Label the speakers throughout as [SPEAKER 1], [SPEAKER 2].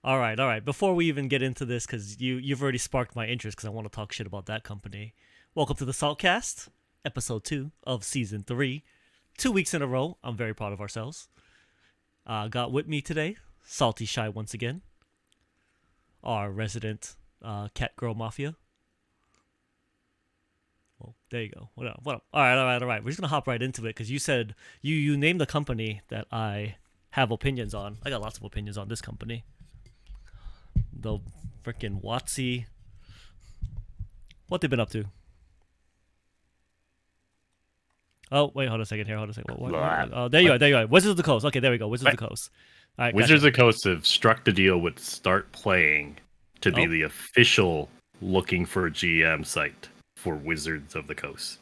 [SPEAKER 1] All right, all right. Before we even get into this, because you've already sparked my interest, because I want to talk shit about that company. Welcome to the Saltcast, episode 2 of season 3. 2 weeks in a row. I'm very proud of ourselves. Got with me today, Salty Shy once again, our resident cat girl mafia. Well, there you go. What up? What up? All right, all right, all right. We're just gonna hop right into it because you said you named the company that I have opinions on. I got lots of opinions on this company. The freaking Watsy. What they been up to? Oh wait, hold on a second here. Hold on a second. What? Oh, there you are. There you are. Wizards of the Coast. Okay, there we go. Wizards of the Coast. All right,
[SPEAKER 2] Wizards
[SPEAKER 1] gotcha.
[SPEAKER 2] of the Coast have struck the deal with Start Playing to be
[SPEAKER 1] Oh,
[SPEAKER 2] the official looking for GM site for Wizards of the Coast.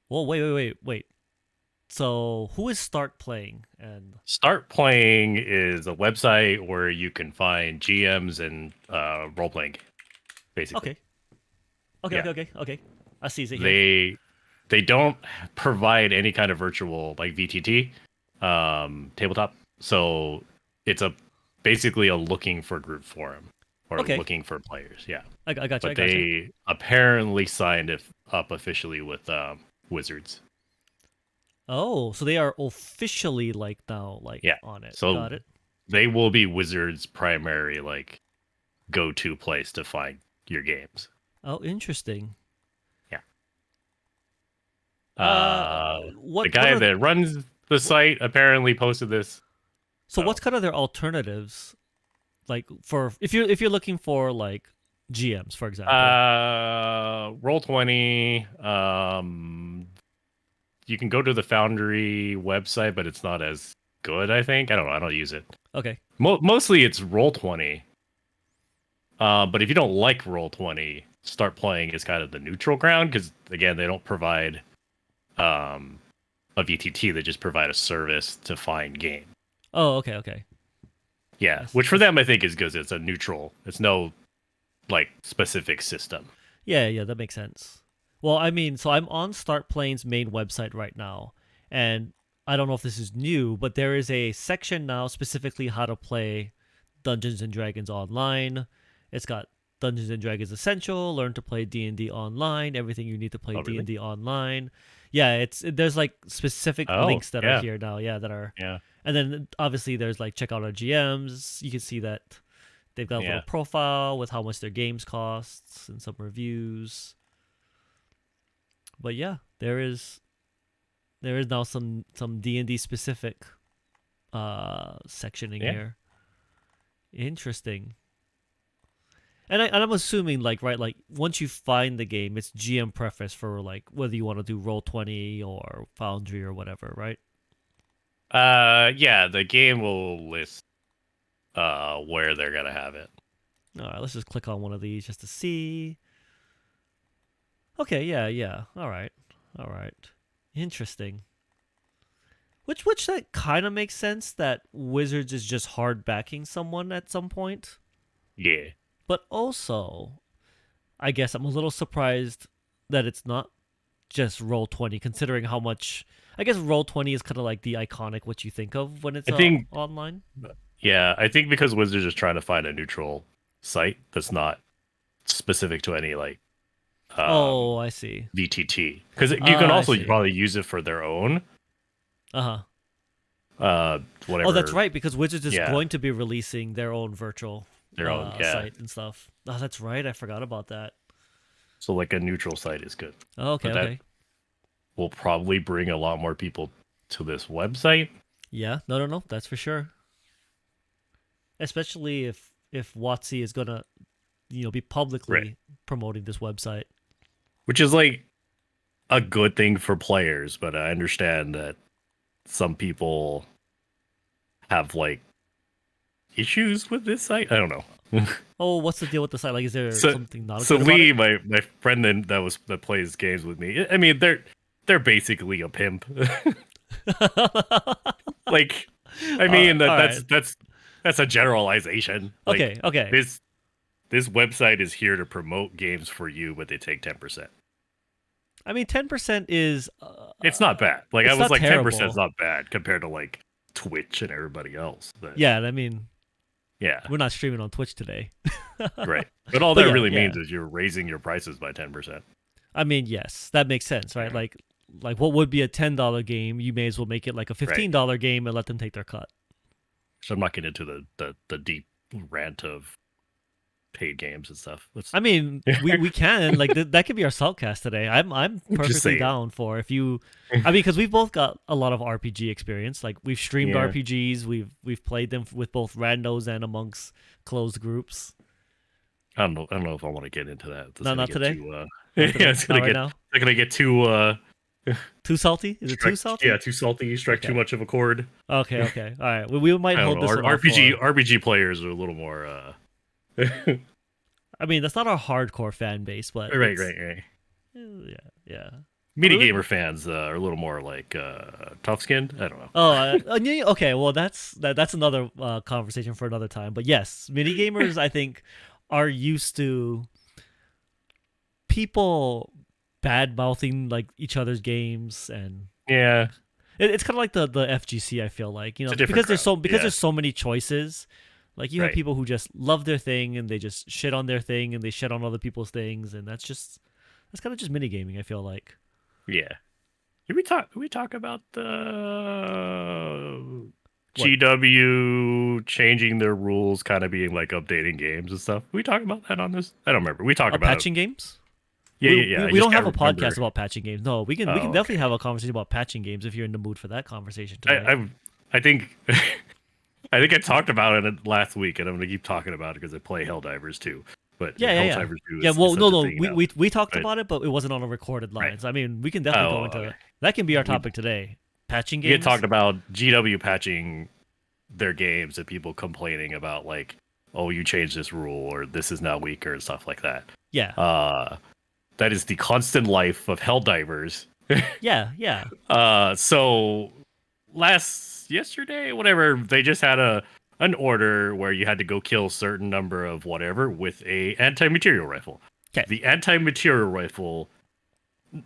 [SPEAKER 1] well, wait. So who is Start Playing? And
[SPEAKER 2] Start Playing is a website where you can find GMs and role playing, basically.
[SPEAKER 1] okay, okay,
[SPEAKER 2] Yeah,
[SPEAKER 1] okay, okay, okay. I see it here.
[SPEAKER 2] they don't provide any kind of virtual like VTT tabletop, so it's a basically a looking for group forum or
[SPEAKER 1] Okay,
[SPEAKER 2] looking for players. Yeah.
[SPEAKER 1] I gotcha. I
[SPEAKER 2] But
[SPEAKER 1] gotcha.
[SPEAKER 2] they apparently signed it up officially with Wizards.
[SPEAKER 1] Oh, so they are officially like now like
[SPEAKER 2] Yeah.
[SPEAKER 1] on it.
[SPEAKER 2] So
[SPEAKER 1] Got it.
[SPEAKER 2] they will be Wizards' primary like go-to place to find your games.
[SPEAKER 1] Oh, interesting.
[SPEAKER 2] Yeah. The
[SPEAKER 1] What
[SPEAKER 2] guy
[SPEAKER 1] are
[SPEAKER 2] that runs the
[SPEAKER 1] what,
[SPEAKER 2] site apparently posted this.
[SPEAKER 1] so
[SPEAKER 2] So
[SPEAKER 1] what's kind of their alternatives like for if you're looking for like GMs for example?
[SPEAKER 2] Roll 20. You can go to the Foundry website, but it's not as good, I think. I don't know. I don't use it.
[SPEAKER 1] Okay.
[SPEAKER 2] Mostly it's Roll 20. But if you don't like Roll 20, Start Playing is kind of the neutral ground because again, they don't provide um, a VTT. They just provide a service to find game.
[SPEAKER 1] Oh, okay.
[SPEAKER 2] Yeah, which for them I think is good. It's a neutral. It's no like specific system.
[SPEAKER 1] Yeah, that makes sense. Well, I mean, so I'm on Start Playing's main website right now, and I don't know if this is new, but there is a section now specifically how to play Dungeons and Dragons online. It's got Dungeons and Dragons Essential, learn to play D&D online, everything you need to play
[SPEAKER 2] Oh really?
[SPEAKER 1] D&D online. Yeah, there's like specific
[SPEAKER 2] Oh
[SPEAKER 1] links that are
[SPEAKER 2] yeah,
[SPEAKER 1] here now, yeah, that are.
[SPEAKER 2] yeah,
[SPEAKER 1] And then obviously there's like check out our GMs. You can see that they've got a little
[SPEAKER 2] yeah,
[SPEAKER 1] profile with how much their games costs and some reviews. But yeah, there is now some D&D specific sectioning
[SPEAKER 2] yeah.
[SPEAKER 1] here. Interesting. And I'm assuming like right like once you find the game, it's GM preference for like whether you want to do Roll 20 or Foundry or whatever, right?
[SPEAKER 2] Yeah. The game will list where they're gonna have it.
[SPEAKER 1] All right, let's just click on one of these just to see. Okay, yeah. All right. Interesting. Which that kind of makes sense that Wizards is just hard backing someone at some point,
[SPEAKER 2] Yeah.
[SPEAKER 1] but also I guess I'm a little surprised that it's not just Roll 20, considering how much. I guess Roll 20 is kind of like the iconic what you think of when it's
[SPEAKER 2] I think
[SPEAKER 1] online.
[SPEAKER 2] Yeah, I think because Wizards is trying to find a neutral site that's not specific to any like
[SPEAKER 1] Oh, I see.
[SPEAKER 2] VTT, because you can
[SPEAKER 1] I
[SPEAKER 2] also
[SPEAKER 1] see.
[SPEAKER 2] probably use it for their own
[SPEAKER 1] Uh huh. Oh, that's
[SPEAKER 2] whatever.
[SPEAKER 1] right, because Wizards is
[SPEAKER 2] Yeah,
[SPEAKER 1] going to be releasing their own virtual
[SPEAKER 2] their own. Yeah,
[SPEAKER 1] site and stuff. Oh, that's right. I forgot about that.
[SPEAKER 2] so like a neutral site is good,
[SPEAKER 1] Oh, okay,
[SPEAKER 2] but that
[SPEAKER 1] okay.
[SPEAKER 2] will probably bring a lot more people to this website.
[SPEAKER 1] Yeah, no. That's for sure. Especially if Watsy is gonna be
[SPEAKER 2] Right.
[SPEAKER 1] publicly promoting this website.
[SPEAKER 2] Which is like a good thing for players, but I understand that some people have like issues with this site. I don't know.
[SPEAKER 1] Oh, what's the deal with the site? Like, is there
[SPEAKER 2] So
[SPEAKER 1] something not
[SPEAKER 2] so
[SPEAKER 1] good about
[SPEAKER 2] Lee,
[SPEAKER 1] it?
[SPEAKER 2] my friend that plays games with me. I mean, they're basically a pimp. Like, I
[SPEAKER 1] All right,
[SPEAKER 2] mean
[SPEAKER 1] all right.
[SPEAKER 2] that's a generalization. Like
[SPEAKER 1] Okay.
[SPEAKER 2] this this website is here to promote games for you, but they take 10%.
[SPEAKER 1] I mean, 10% is
[SPEAKER 2] It's not bad. Like I
[SPEAKER 1] it's
[SPEAKER 2] was
[SPEAKER 1] not
[SPEAKER 2] like 10% is
[SPEAKER 1] terrible.
[SPEAKER 2] not bad compared to like Twitch and everybody else. But
[SPEAKER 1] Yeah, I mean,
[SPEAKER 2] Yeah,
[SPEAKER 1] We're not streaming on Twitch today.
[SPEAKER 2] right. But all
[SPEAKER 1] But
[SPEAKER 2] that
[SPEAKER 1] yeah,
[SPEAKER 2] really
[SPEAKER 1] yeah.
[SPEAKER 2] means is you're raising your prices by 10%.
[SPEAKER 1] I mean, yes, that makes sense, right? Like what would be a $10 game, you may as well make it like a
[SPEAKER 2] Right.
[SPEAKER 1] $15 game and let them take their cut.
[SPEAKER 2] So I'm not getting into the deep rant of paid games and stuff.
[SPEAKER 1] I mean, we can like that could be our Saltcast today. I'm
[SPEAKER 2] Just
[SPEAKER 1] perfectly
[SPEAKER 2] saying.
[SPEAKER 1] down for if you. I mean, because we've both got a lot of RPG experience. Like we've streamed
[SPEAKER 2] Yeah.
[SPEAKER 1] RPGs, we've played them with both randos and amongst closed groups.
[SPEAKER 2] I don't know if I want to get into that. It's
[SPEAKER 1] No,
[SPEAKER 2] gonna
[SPEAKER 1] not
[SPEAKER 2] get
[SPEAKER 1] today.
[SPEAKER 2] too
[SPEAKER 1] Not
[SPEAKER 2] yeah,
[SPEAKER 1] today. Not right now.
[SPEAKER 2] it's gonna get too
[SPEAKER 1] Too salty? Is it too
[SPEAKER 2] strike,
[SPEAKER 1] salty?
[SPEAKER 2] yeah, too salty, strike too
[SPEAKER 1] Okay.
[SPEAKER 2] much of a chord.
[SPEAKER 1] Okay. Okay. All right. We might
[SPEAKER 2] I don't
[SPEAKER 1] hold
[SPEAKER 2] know.
[SPEAKER 1] this one off
[SPEAKER 2] RPG players are a little more
[SPEAKER 1] I mean, that's not our hardcore fan base, but
[SPEAKER 2] right,
[SPEAKER 1] it's,
[SPEAKER 2] right.
[SPEAKER 1] yeah, yeah.
[SPEAKER 2] Media gamer fans are a little more like tough skinned. I don't know.
[SPEAKER 1] Oh, yeah, okay. Well, that's another conversation for another time. But yes, mini gamers, I think, are used to people bad mouthing like each other's games, and
[SPEAKER 2] Yeah,
[SPEAKER 1] it's kind of like the FGC. I feel like
[SPEAKER 2] it's a
[SPEAKER 1] because
[SPEAKER 2] different crowd.
[SPEAKER 1] there's so many choices. Like you have
[SPEAKER 2] Right.
[SPEAKER 1] people who just love their thing and they just shit on their thing and they shit on other people's things, and that's kind of just mini gaming. I feel like.
[SPEAKER 2] Yeah. Did we talk about the
[SPEAKER 1] What?
[SPEAKER 2] GW changing their rules, kind of being like updating games and stuff? Did we talk about that on this? I don't remember. We talked about it.
[SPEAKER 1] Patching games?
[SPEAKER 2] Yeah, yeah, yeah. I
[SPEAKER 1] We
[SPEAKER 2] just
[SPEAKER 1] don't have a
[SPEAKER 2] can't remember.
[SPEAKER 1] podcast about patching games. No, we can
[SPEAKER 2] Oh,
[SPEAKER 1] definitely
[SPEAKER 2] okay.
[SPEAKER 1] have a conversation about patching games if you're in the mood for that conversation today.
[SPEAKER 2] I think I think I talked about it last week, and I'm gonna keep talking about it because I play Helldivers too. But
[SPEAKER 1] Yeah.
[SPEAKER 2] Helldivers 2
[SPEAKER 1] Yeah,
[SPEAKER 2] is
[SPEAKER 1] well,
[SPEAKER 2] such
[SPEAKER 1] no,
[SPEAKER 2] a
[SPEAKER 1] no,
[SPEAKER 2] thing now.
[SPEAKER 1] we talked
[SPEAKER 2] But-
[SPEAKER 1] about it, but it wasn't on a recorded line.
[SPEAKER 2] Right.
[SPEAKER 1] So I mean, we can definitely go into
[SPEAKER 2] okay.
[SPEAKER 1] that. Can be our
[SPEAKER 2] We-
[SPEAKER 1] topic today. Patching
[SPEAKER 2] We had
[SPEAKER 1] games.
[SPEAKER 2] talked about GW patching their games and people complaining about like, oh, you changed this rule or this is now weaker and stuff like that.
[SPEAKER 1] Yeah,
[SPEAKER 2] That is the constant life of Helldivers.
[SPEAKER 1] yeah.
[SPEAKER 2] So yesterday, whatever, they just had an order where you had to go kill a certain number of whatever with a anti-material rifle.
[SPEAKER 1] 'Kay.
[SPEAKER 2] The anti-material rifle,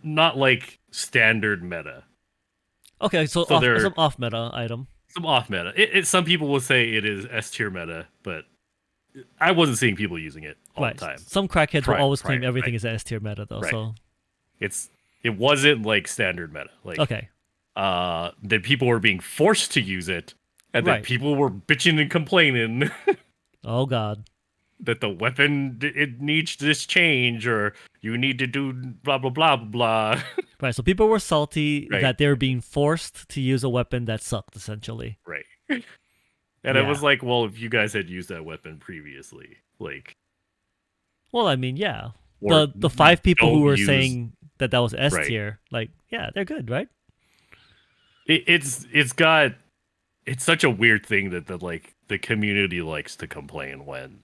[SPEAKER 2] not like standard meta.
[SPEAKER 1] Okay, so
[SPEAKER 2] they're
[SPEAKER 1] some off meta item.
[SPEAKER 2] some off meta. Some people will say it is S tier meta, but I wasn't seeing people using it all
[SPEAKER 1] Right.
[SPEAKER 2] the time.
[SPEAKER 1] Some crackheads will always claim everything
[SPEAKER 2] right.
[SPEAKER 1] is S tier meta though.
[SPEAKER 2] Right.
[SPEAKER 1] So
[SPEAKER 2] It wasn't like standard meta. Like
[SPEAKER 1] okay,
[SPEAKER 2] then people were being forced to use it, and then
[SPEAKER 1] Right.
[SPEAKER 2] people were bitching and complaining
[SPEAKER 1] oh god,
[SPEAKER 2] that the weapon it needs this change or you need to do blah blah blah blah.
[SPEAKER 1] right. So people were salty
[SPEAKER 2] Right.
[SPEAKER 1] that they were being forced to use a weapon that sucked essentially.
[SPEAKER 2] Right. And I
[SPEAKER 1] Yeah.
[SPEAKER 2] was like, well, if you guys had used that weapon previously, like,
[SPEAKER 1] Well, I mean, yeah.
[SPEAKER 2] or
[SPEAKER 1] The 5 people who
[SPEAKER 2] don't
[SPEAKER 1] were
[SPEAKER 2] use-
[SPEAKER 1] saying that was S
[SPEAKER 2] Right.
[SPEAKER 1] tier, like, yeah, they're good, right?
[SPEAKER 2] it's such a weird thing that the community likes to complain when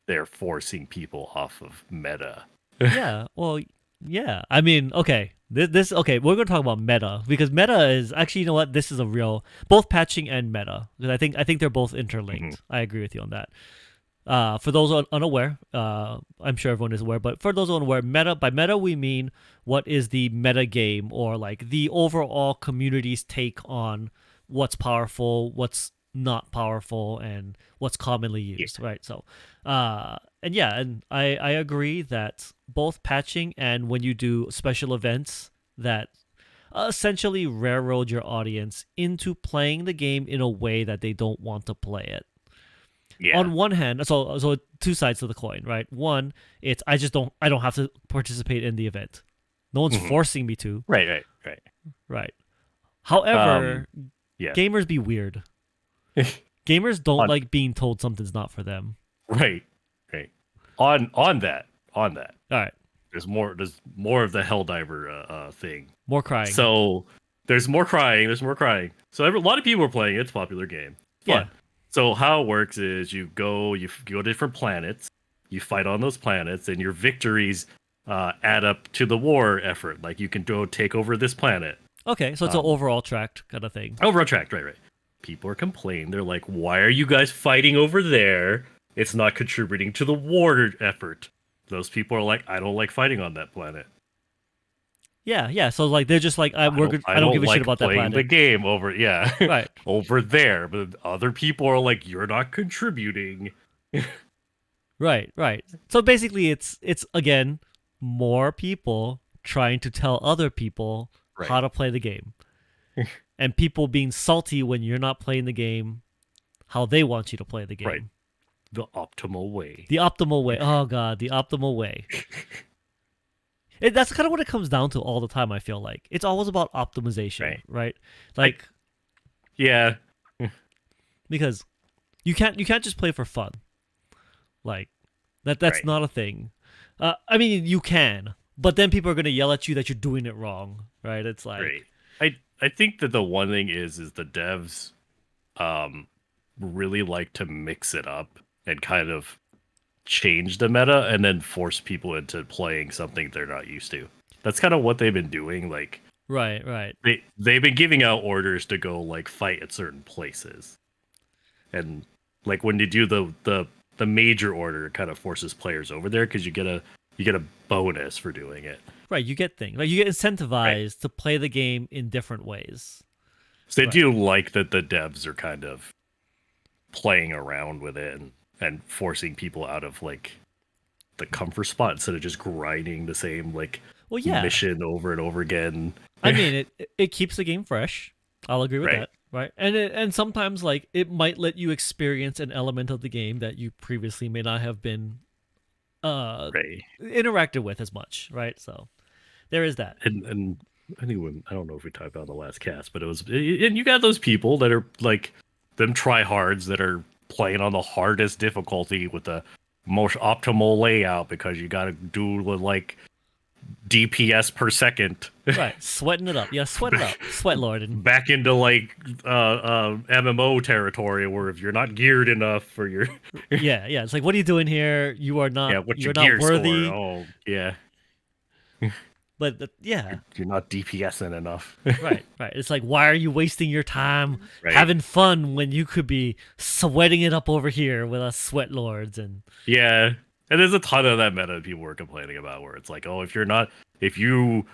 [SPEAKER 2] they're forcing people off of meta.
[SPEAKER 1] Yeah. Well, yeah. I mean, okay. This okay. We're gonna talk about meta because meta is actually, you know what? This is a real both patching and meta because I think they're both interlinked. I agree with you on that. For those unaware, I'm sure everyone is aware, but for those unaware, by meta we mean what is the meta game or like the overall community's take on what's powerful, what's not powerful, and what's commonly used, right? So, and yeah, and I agree that both patching and when you do special events that essentially railroad your audience into playing the game in a way that they don't want to play it.
[SPEAKER 2] Yeah.
[SPEAKER 1] On one hand, so two sides to the coin, right? One, it's I don't have to participate in the event. No one's forcing me to.
[SPEAKER 2] Right.
[SPEAKER 1] Right. However,
[SPEAKER 2] Yeah.
[SPEAKER 1] gamers be weird. Gamers don't
[SPEAKER 2] On-
[SPEAKER 1] like being told something's not for them.
[SPEAKER 2] Right. On that.
[SPEAKER 1] All right.
[SPEAKER 2] There's more of the Helldiver thing.
[SPEAKER 1] More crying.
[SPEAKER 2] So there's more crying. So a lot of people are playing it. It's a popular game. Fun.
[SPEAKER 1] Yeah.
[SPEAKER 2] So how it works is you go to different planets, you fight on those planets, and your victories add up to the war effort. Like you can go take over this planet.
[SPEAKER 1] Okay, so it's an overall tracked kind of thing.
[SPEAKER 2] Overall tracked, right. People are complaining. They're like, why are you guys fighting over there? It's not contributing to the war effort. Those people are like, I don't like fighting on that planet.
[SPEAKER 1] Yeah. So like they're just like
[SPEAKER 2] I don't
[SPEAKER 1] I don't give a shit
[SPEAKER 2] like
[SPEAKER 1] about that
[SPEAKER 2] playing the
[SPEAKER 1] planet.
[SPEAKER 2] game over
[SPEAKER 1] Right.
[SPEAKER 2] over there, but other people are like, you're not contributing.
[SPEAKER 1] Right. So basically it's again more people trying to tell other people how
[SPEAKER 2] Right.
[SPEAKER 1] to play the game. And people being salty when you're not playing the game how they want you to play the
[SPEAKER 2] Right.
[SPEAKER 1] game.
[SPEAKER 2] The optimal way.
[SPEAKER 1] The optimal way. Oh god, the optimal way. That's kind of what it comes down to all the time. I feel like it's always about optimization,
[SPEAKER 2] Right.
[SPEAKER 1] right?
[SPEAKER 2] I
[SPEAKER 1] Like
[SPEAKER 2] yeah.
[SPEAKER 1] because you can't just play for fun. Like that's
[SPEAKER 2] Right.
[SPEAKER 1] not a thing. I mean, you can, but then people are gonna yell at you that you're doing it wrong, right? It's
[SPEAKER 2] Right.
[SPEAKER 1] like
[SPEAKER 2] I think that the one thing is the devs um really like to mix it up and kind of change the meta and then force people into playing something they're not used to. That's kind of what they've been doing. Like
[SPEAKER 1] right.
[SPEAKER 2] they've been giving out orders to go like fight at certain places. And like when you do the major order, it kind of forces players over there because you get a bonus for doing it.
[SPEAKER 1] Right, you get things like you get
[SPEAKER 2] Right.
[SPEAKER 1] incentivized to play the game in different ways.
[SPEAKER 2] So I
[SPEAKER 1] Right,
[SPEAKER 2] do like that the devs are kind of playing around with it and forcing people out of like the comfort spot instead of just grinding the same like
[SPEAKER 1] well, yeah.
[SPEAKER 2] mission over and over again.
[SPEAKER 1] I mean, it keeps the game fresh. I'll agree with
[SPEAKER 2] Right.
[SPEAKER 1] that. Right, and sometimes like it might let you experience an element of the game that you previously may not have been uh
[SPEAKER 2] Right.
[SPEAKER 1] interacted with as much. Right, so there is that.
[SPEAKER 2] And anyone, I don't know if we talked about the last cast, but it was, and you got those people that are like them tryhards that are playing on the hardest difficulty with the most optimal layout because you got to do the like DPS per second
[SPEAKER 1] Right, sweating it up. Yeah, sweat it up, sweat lord, and
[SPEAKER 2] back into like MMO territory where if you're not geared enough for your
[SPEAKER 1] yeah. It's like, what are you doing here?
[SPEAKER 2] yeah, what's your
[SPEAKER 1] You're not
[SPEAKER 2] gear score?
[SPEAKER 1] worthy.
[SPEAKER 2] Oh yeah,
[SPEAKER 1] But yeah,
[SPEAKER 2] you're not DPSing enough.
[SPEAKER 1] right. It's like, why are you wasting your time
[SPEAKER 2] Right.
[SPEAKER 1] having fun when you could be sweating it up over here with us sweat lords? And
[SPEAKER 2] Yeah. And there's a ton of that meta people were complaining about where it's like, oh, if you're not if you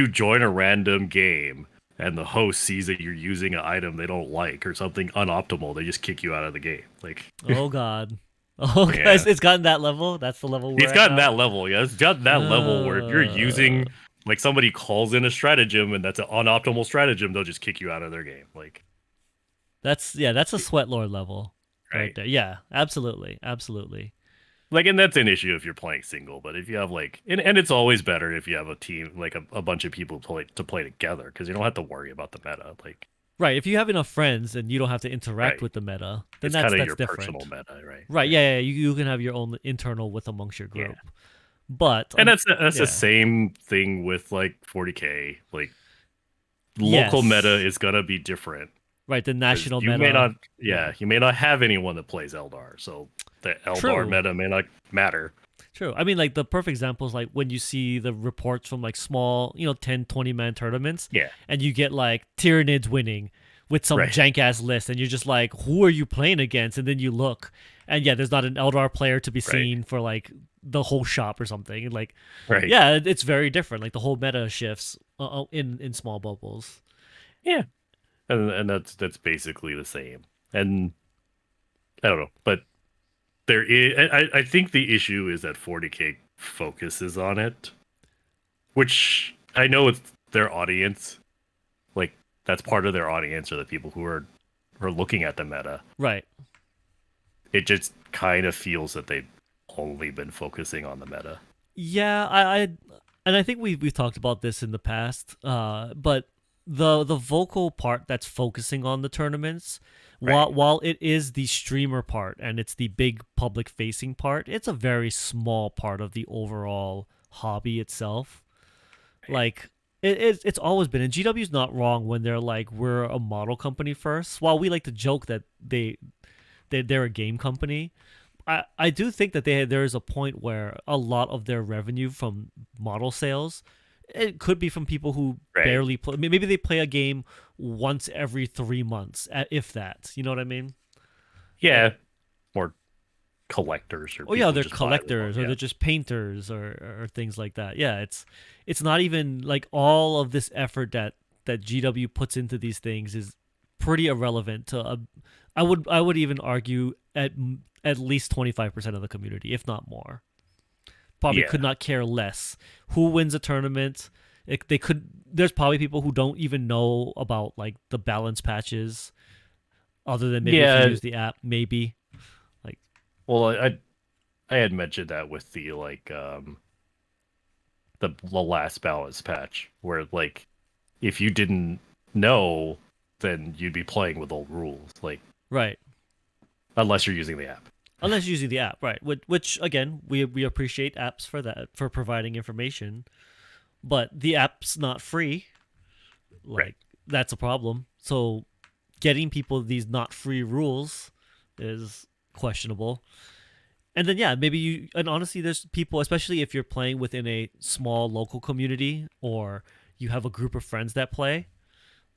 [SPEAKER 2] join a random game and the host sees that you're using an item they don't like or something unoptimal, they just kick you out of the game. Like
[SPEAKER 1] oh god, oh
[SPEAKER 2] yeah.
[SPEAKER 1] guys, it's gotten that level. That's the level we're
[SPEAKER 2] It's
[SPEAKER 1] at
[SPEAKER 2] gotten
[SPEAKER 1] now.
[SPEAKER 2] that level, yeah. It's gotten that level where if you're
[SPEAKER 1] Uh,
[SPEAKER 2] using like somebody calls in a stratagem and that's an unoptimal stratagem, they'll just kick you out of their game. Like
[SPEAKER 1] that's a sweat lord level right
[SPEAKER 2] right.
[SPEAKER 1] there. Yeah, absolutely.
[SPEAKER 2] Like, and that's an issue if you're playing single, but if you have like, and it's always better if you have a team, like a bunch of people to play together, because you don't have to worry about the meta. Like,
[SPEAKER 1] Right, if you have enough friends and you don't have to interact
[SPEAKER 2] right,
[SPEAKER 1] with the meta, then
[SPEAKER 2] it's kind of
[SPEAKER 1] that's
[SPEAKER 2] your personal
[SPEAKER 1] different.
[SPEAKER 2] meta, right?
[SPEAKER 1] Right, yeah. You can have your own internal with amongst your
[SPEAKER 2] Yeah,
[SPEAKER 1] group. But
[SPEAKER 2] and that's the
[SPEAKER 1] yeah,
[SPEAKER 2] same thing with like 40k. Like, local meta
[SPEAKER 1] yes,
[SPEAKER 2] is gonna be different
[SPEAKER 1] right. The
[SPEAKER 2] because
[SPEAKER 1] national
[SPEAKER 2] you may not,
[SPEAKER 1] meta, yeah,
[SPEAKER 2] yeah, you may not have anyone that plays Eldar, so the Eldar
[SPEAKER 1] true,
[SPEAKER 2] meta may not matter.
[SPEAKER 1] true. I mean, like the perfect example is like when you see the reports from like small, 10, 20 man tournaments,
[SPEAKER 2] Yeah,
[SPEAKER 1] and you get like Tyranids winning with some
[SPEAKER 2] right,
[SPEAKER 1] jank ass list, and you're just like, who are you playing against? And then you look, and yeah, there's not an Eldar player to be
[SPEAKER 2] right,
[SPEAKER 1] seen for like the whole shop or something. Like,
[SPEAKER 2] right.
[SPEAKER 1] yeah, it's very different. Like the whole meta shifts in small bubbles.
[SPEAKER 2] Yeah, and that's basically the same. And I don't know, but there is I think the issue is that 40k focuses on it, which I know it's their audience. Like that's part of their audience are the people who are looking at the meta.
[SPEAKER 1] Right.
[SPEAKER 2] It just kind of feels that they've only been focusing on the meta.
[SPEAKER 1] Yeah, and I think we've talked about this in the past. But the vocal part that's focusing on the tournaments,
[SPEAKER 2] Right.
[SPEAKER 1] while it is the streamer part and it's the big public facing part, it's a very small part of the overall hobby itself.
[SPEAKER 2] Right.
[SPEAKER 1] Like it's always been, and GW's not wrong when they're like, we're a model company first. While we like to joke that they're a game company, I do think that there is a point where a lot of their revenue from model sales, it could be from people who
[SPEAKER 2] Right.
[SPEAKER 1] barely play. Maybe they play a game once every 3 months, if that. You know what I mean?
[SPEAKER 2] Yeah. More. collectors or
[SPEAKER 1] Oh yeah,
[SPEAKER 2] people who
[SPEAKER 1] they're
[SPEAKER 2] just buy them.
[SPEAKER 1] collectors or
[SPEAKER 2] Yeah.
[SPEAKER 1] they're just painters or things like that. Yeah, it's not even like all of this effort that GW puts into these things is pretty irrelevant to I would even argue at least 25% of the community, if not more. Probably
[SPEAKER 2] Yeah.
[SPEAKER 1] could not care less who wins a tournament. They could. There's probably people who don't even know about like the balance patches, other than maybe if you
[SPEAKER 2] Yeah.
[SPEAKER 1] use the app, maybe like
[SPEAKER 2] Well, I had mentioned that with the like the last balance patch where like if you didn't know, then you'd be playing with old rules, like
[SPEAKER 1] right.
[SPEAKER 2] unless you're using the app.
[SPEAKER 1] Unless using the app, right? Which again, we appreciate apps for that, for providing information, but the app's not free.
[SPEAKER 2] Right.
[SPEAKER 1] Like that's a problem. So getting people these not free rules is questionable. And then yeah, maybe you and honestly, there's people, especially if you're playing within a small local community or you have a group of friends that play.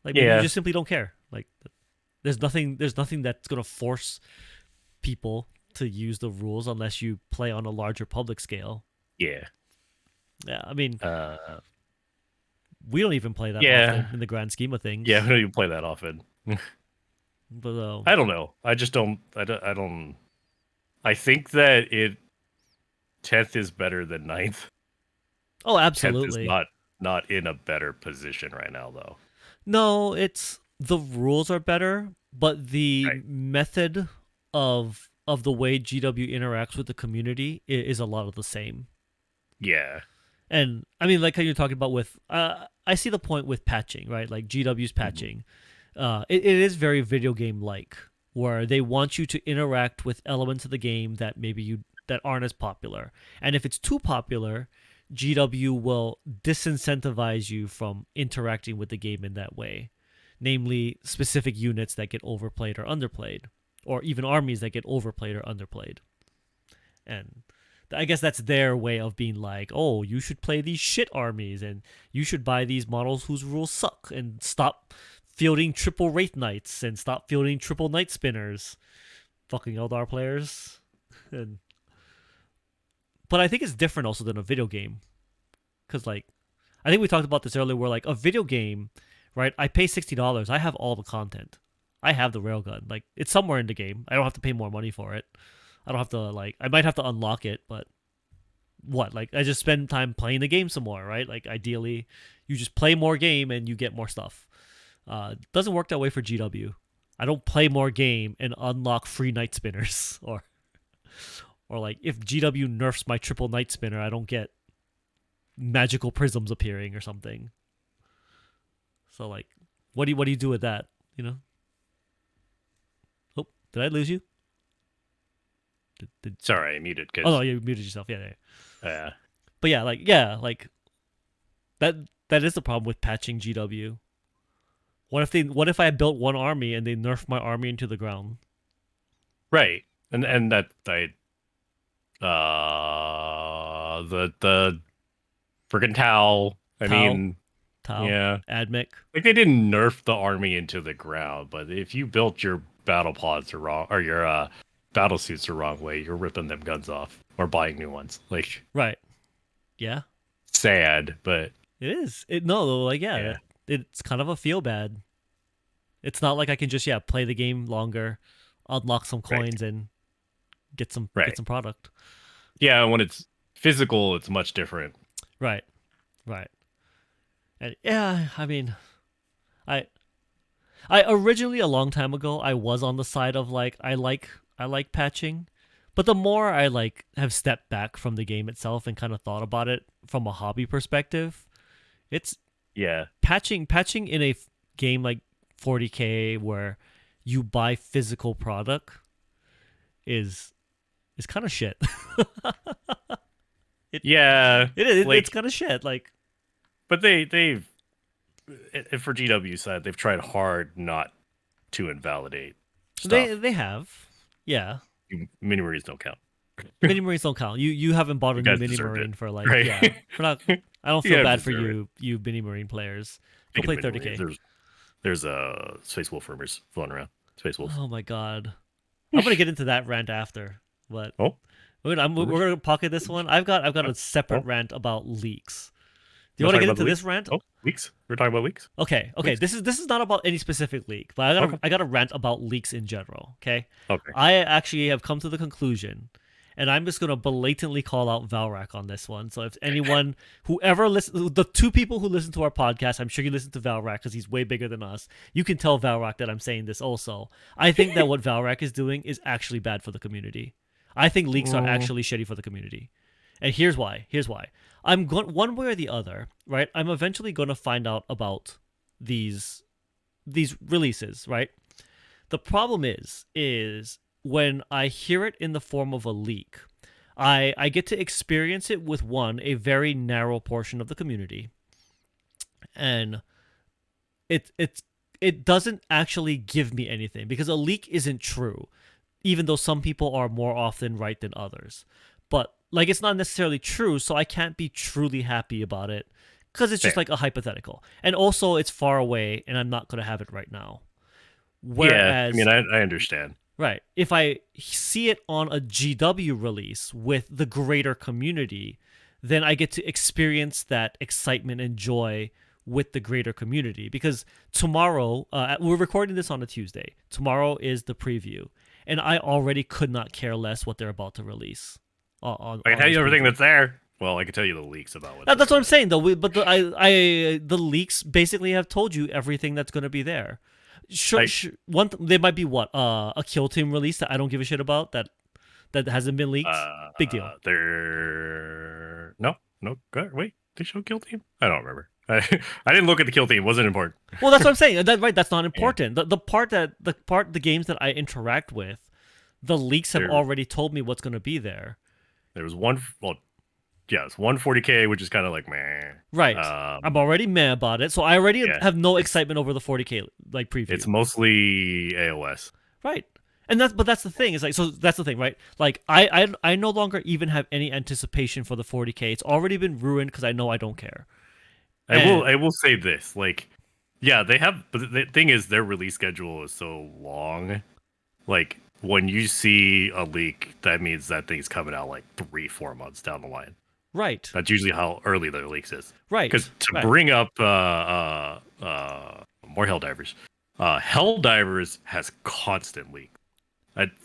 [SPEAKER 1] Like maybe you
[SPEAKER 2] Yeah.
[SPEAKER 1] just simply don't care. Like there's nothing that's gonna force people to use the rules unless you play on a larger public scale.
[SPEAKER 2] Yeah.
[SPEAKER 1] Yeah, I mean,
[SPEAKER 2] Uh.
[SPEAKER 1] we don't even play that
[SPEAKER 2] Yeah.
[SPEAKER 1] often in the grand scheme of
[SPEAKER 2] Yeah.
[SPEAKER 1] things.
[SPEAKER 2] We don't even play that often.
[SPEAKER 1] But
[SPEAKER 2] I don't know. I just don't. I don't. I don't. I think that 10th is better than ninth.
[SPEAKER 1] oh,
[SPEAKER 2] 10th is
[SPEAKER 1] absolutely.
[SPEAKER 2] not in a better position right now, though.
[SPEAKER 1] No, it's the rules are better, but the
[SPEAKER 2] Right.
[SPEAKER 1] method of the way GW interacts with the community is a lot of the same.
[SPEAKER 2] Yeah.
[SPEAKER 1] And I mean, like how you're talking about with, I see the point with patching, right? Like GW's
[SPEAKER 2] Mhm.
[SPEAKER 1] patching. It is very video game like, where they want you to interact with elements of the game that maybe you that aren't as popular. And if it's too popular, GW will disincentivize you from interacting with the game in that way. Namely, specific units that get overplayed or underplayed, or even armies that get overplayed or underplayed. And I guess that's their way of being like, oh, you should play these shit armies and you should buy these models whose rules suck and stop fielding triple Wraith Knights and stop fielding triple Night Spinners. Fucking Eldar players. And, but I think it's different also than a video game. Because, like, I think we talked about this earlier where, like, a video game, right? I pay $60. I have all the content. I have the railgun. Like, it's somewhere in the game. I don't have to pay more money for it. I don't have to, like, I might have to unlock it, but what? Like, I just spend time playing the game some more, right? Like, ideally, you just play more game and you get more stuff. Doesn't work that way for GW. I don't play more game and unlock free Night Spinners, or like if GW nerfs my triple Night Spinner, I don't get magical prisms appearing or something. So like, what do you do with that? You know? Oh, did I lose you?
[SPEAKER 2] Sorry, I muted
[SPEAKER 1] Oh
[SPEAKER 2] because
[SPEAKER 1] no, you muted yourself. Yeah, yeah.
[SPEAKER 2] uh,
[SPEAKER 1] But yeah, like that. That is the problem with patching GW. What if I built one army and they nerf my army into the ground?
[SPEAKER 2] right, and that I the friggin' towel. I
[SPEAKER 1] Tau,
[SPEAKER 2] mean,
[SPEAKER 1] Tau,
[SPEAKER 2] yeah,
[SPEAKER 1] Admech.
[SPEAKER 2] like they didn't nerf the army into the ground, but if you built your battle pods the wrong or your battle suits the wrong way, you're ripping them guns off or buying new ones. Like
[SPEAKER 1] Right. Yeah.
[SPEAKER 2] sad, but
[SPEAKER 1] It is. It no, though, like yeah,
[SPEAKER 2] yeah,
[SPEAKER 1] it's kind of a feel bad. It's not like I can just play the game longer, unlock some
[SPEAKER 2] right,
[SPEAKER 1] coins and get
[SPEAKER 2] right,
[SPEAKER 1] some product.
[SPEAKER 2] yeah. When it's physical, it's much different.
[SPEAKER 1] Right. Right. And yeah, I mean, I I originally a long time ago I was on the side of like I like patching, but the more I like have stepped back from the game itself and kind of thought about it from a hobby perspective, it's
[SPEAKER 2] Yeah,
[SPEAKER 1] patching in a game like 40K where you buy physical product is kind of shit. it
[SPEAKER 2] yeah,
[SPEAKER 1] it's
[SPEAKER 2] like,
[SPEAKER 1] kind of shit. Like
[SPEAKER 2] but they've for GW side, they've tried hard not to invalidate stuff.
[SPEAKER 1] they have, yeah.
[SPEAKER 2] Mini marines don't count.
[SPEAKER 1] Mini marines don't count. You haven't bought a
[SPEAKER 2] You
[SPEAKER 1] new
[SPEAKER 2] guys
[SPEAKER 1] mini
[SPEAKER 2] deserved it,
[SPEAKER 1] marine for like
[SPEAKER 2] right?
[SPEAKER 1] yeah. We're not. I don't
[SPEAKER 2] You
[SPEAKER 1] feel
[SPEAKER 2] guys
[SPEAKER 1] bad for
[SPEAKER 2] deserve it.
[SPEAKER 1] you mini marine players. Go
[SPEAKER 2] Speaking
[SPEAKER 1] play
[SPEAKER 2] of mini marines,
[SPEAKER 1] 30K.
[SPEAKER 2] there's Space Wolf rumors floating around. Space Wolves.
[SPEAKER 1] Oh my god. I'm gonna get into that rant after. but
[SPEAKER 2] Oh,
[SPEAKER 1] we're gonna pocket this one. I've got a separate
[SPEAKER 2] oh,
[SPEAKER 1] rant about leaks. Do you
[SPEAKER 2] we're
[SPEAKER 1] want to
[SPEAKER 2] talking
[SPEAKER 1] get
[SPEAKER 2] about the
[SPEAKER 1] into this
[SPEAKER 2] leaks.
[SPEAKER 1] rant?
[SPEAKER 2] Oh, leaks. We're talking about leaks.
[SPEAKER 1] Okay.
[SPEAKER 2] Leaks.
[SPEAKER 1] This is not about any specific leak, but
[SPEAKER 2] Okay.
[SPEAKER 1] I got a rant about leaks in general. Okay,
[SPEAKER 2] Okay.
[SPEAKER 1] I actually have come to the conclusion, and I'm just gonna blatantly call out Valrak on this one. So if anyone, whoever listen, the two people who listen to our podcast, I'm sure you listen to Valrak because he's way bigger than us. You can tell Valrak that I'm saying this also. I think that what Valrak is doing is actually bad for the community. I think leaks are
[SPEAKER 2] Mm,
[SPEAKER 1] actually shitty for the community. And here's why. Here's why. I'm going one way or the other, right? I'm eventually going to find out about these releases, right? The problem is when I hear it in the form of a leak, I get to experience it with a very narrow portion of the community, and it doesn't actually give me anything because a leak isn't true, even though some people are more often right than others. But like it's not necessarily true, so I can't be truly happy about it because it's just
[SPEAKER 2] fair.
[SPEAKER 1] like a hypothetical. And also it's far away and I'm not going to have it right now.
[SPEAKER 2] Yeah, I mean,
[SPEAKER 1] Whereas
[SPEAKER 2] I understand.
[SPEAKER 1] right, if I see it on a GW release with the greater community, then I get to experience that excitement and joy with the greater community because tomorrow we're recording this on a Tuesday. Tomorrow is the preview and I already could not care less what they're about to release
[SPEAKER 2] I can
[SPEAKER 1] on
[SPEAKER 2] tell
[SPEAKER 1] this
[SPEAKER 2] you everything
[SPEAKER 1] preview.
[SPEAKER 2] that's there. Well, I can tell you the leaks about what's
[SPEAKER 1] That's what I'm
[SPEAKER 2] there.
[SPEAKER 1] saying though. But the leaks basically have told you everything that's going to be there. Sure,
[SPEAKER 2] I,
[SPEAKER 1] there might be a kill team release that I don't give a shit about that hasn't been leaked. Big deal.
[SPEAKER 2] there. No, no. Wait, they show kill team. I don't remember. I didn't look at the kill team. It wasn't important.
[SPEAKER 1] Well, that's what I'm saying. Right, that's not
[SPEAKER 2] Yeah,
[SPEAKER 1] important. The games that I interact with, the leaks have
[SPEAKER 2] there
[SPEAKER 1] already told me what's going to be there.
[SPEAKER 2] there was one. Well, yeah, it's 140K, which is kind of like meh.
[SPEAKER 1] Right. I'm already mad about it, so I already
[SPEAKER 2] Yeah,
[SPEAKER 1] have no excitement over the 40K like preview.
[SPEAKER 2] it's mostly AOS.
[SPEAKER 1] Right. And that's the thing. Is like so that's the thing, right? Like I no longer even have any anticipation for the 40K. It's already been ruined because I know I don't care.
[SPEAKER 2] I will say this, like, yeah, they have, but the thing is, their release schedule is so long. Like, when you see a leak, that means that thing's coming out like 3-4 months down the line.
[SPEAKER 1] Right.
[SPEAKER 2] That's usually how early the release is.
[SPEAKER 1] Right.
[SPEAKER 2] Because to
[SPEAKER 1] Right.
[SPEAKER 2] bring up more Helldivers, Helldivers has constant leaks.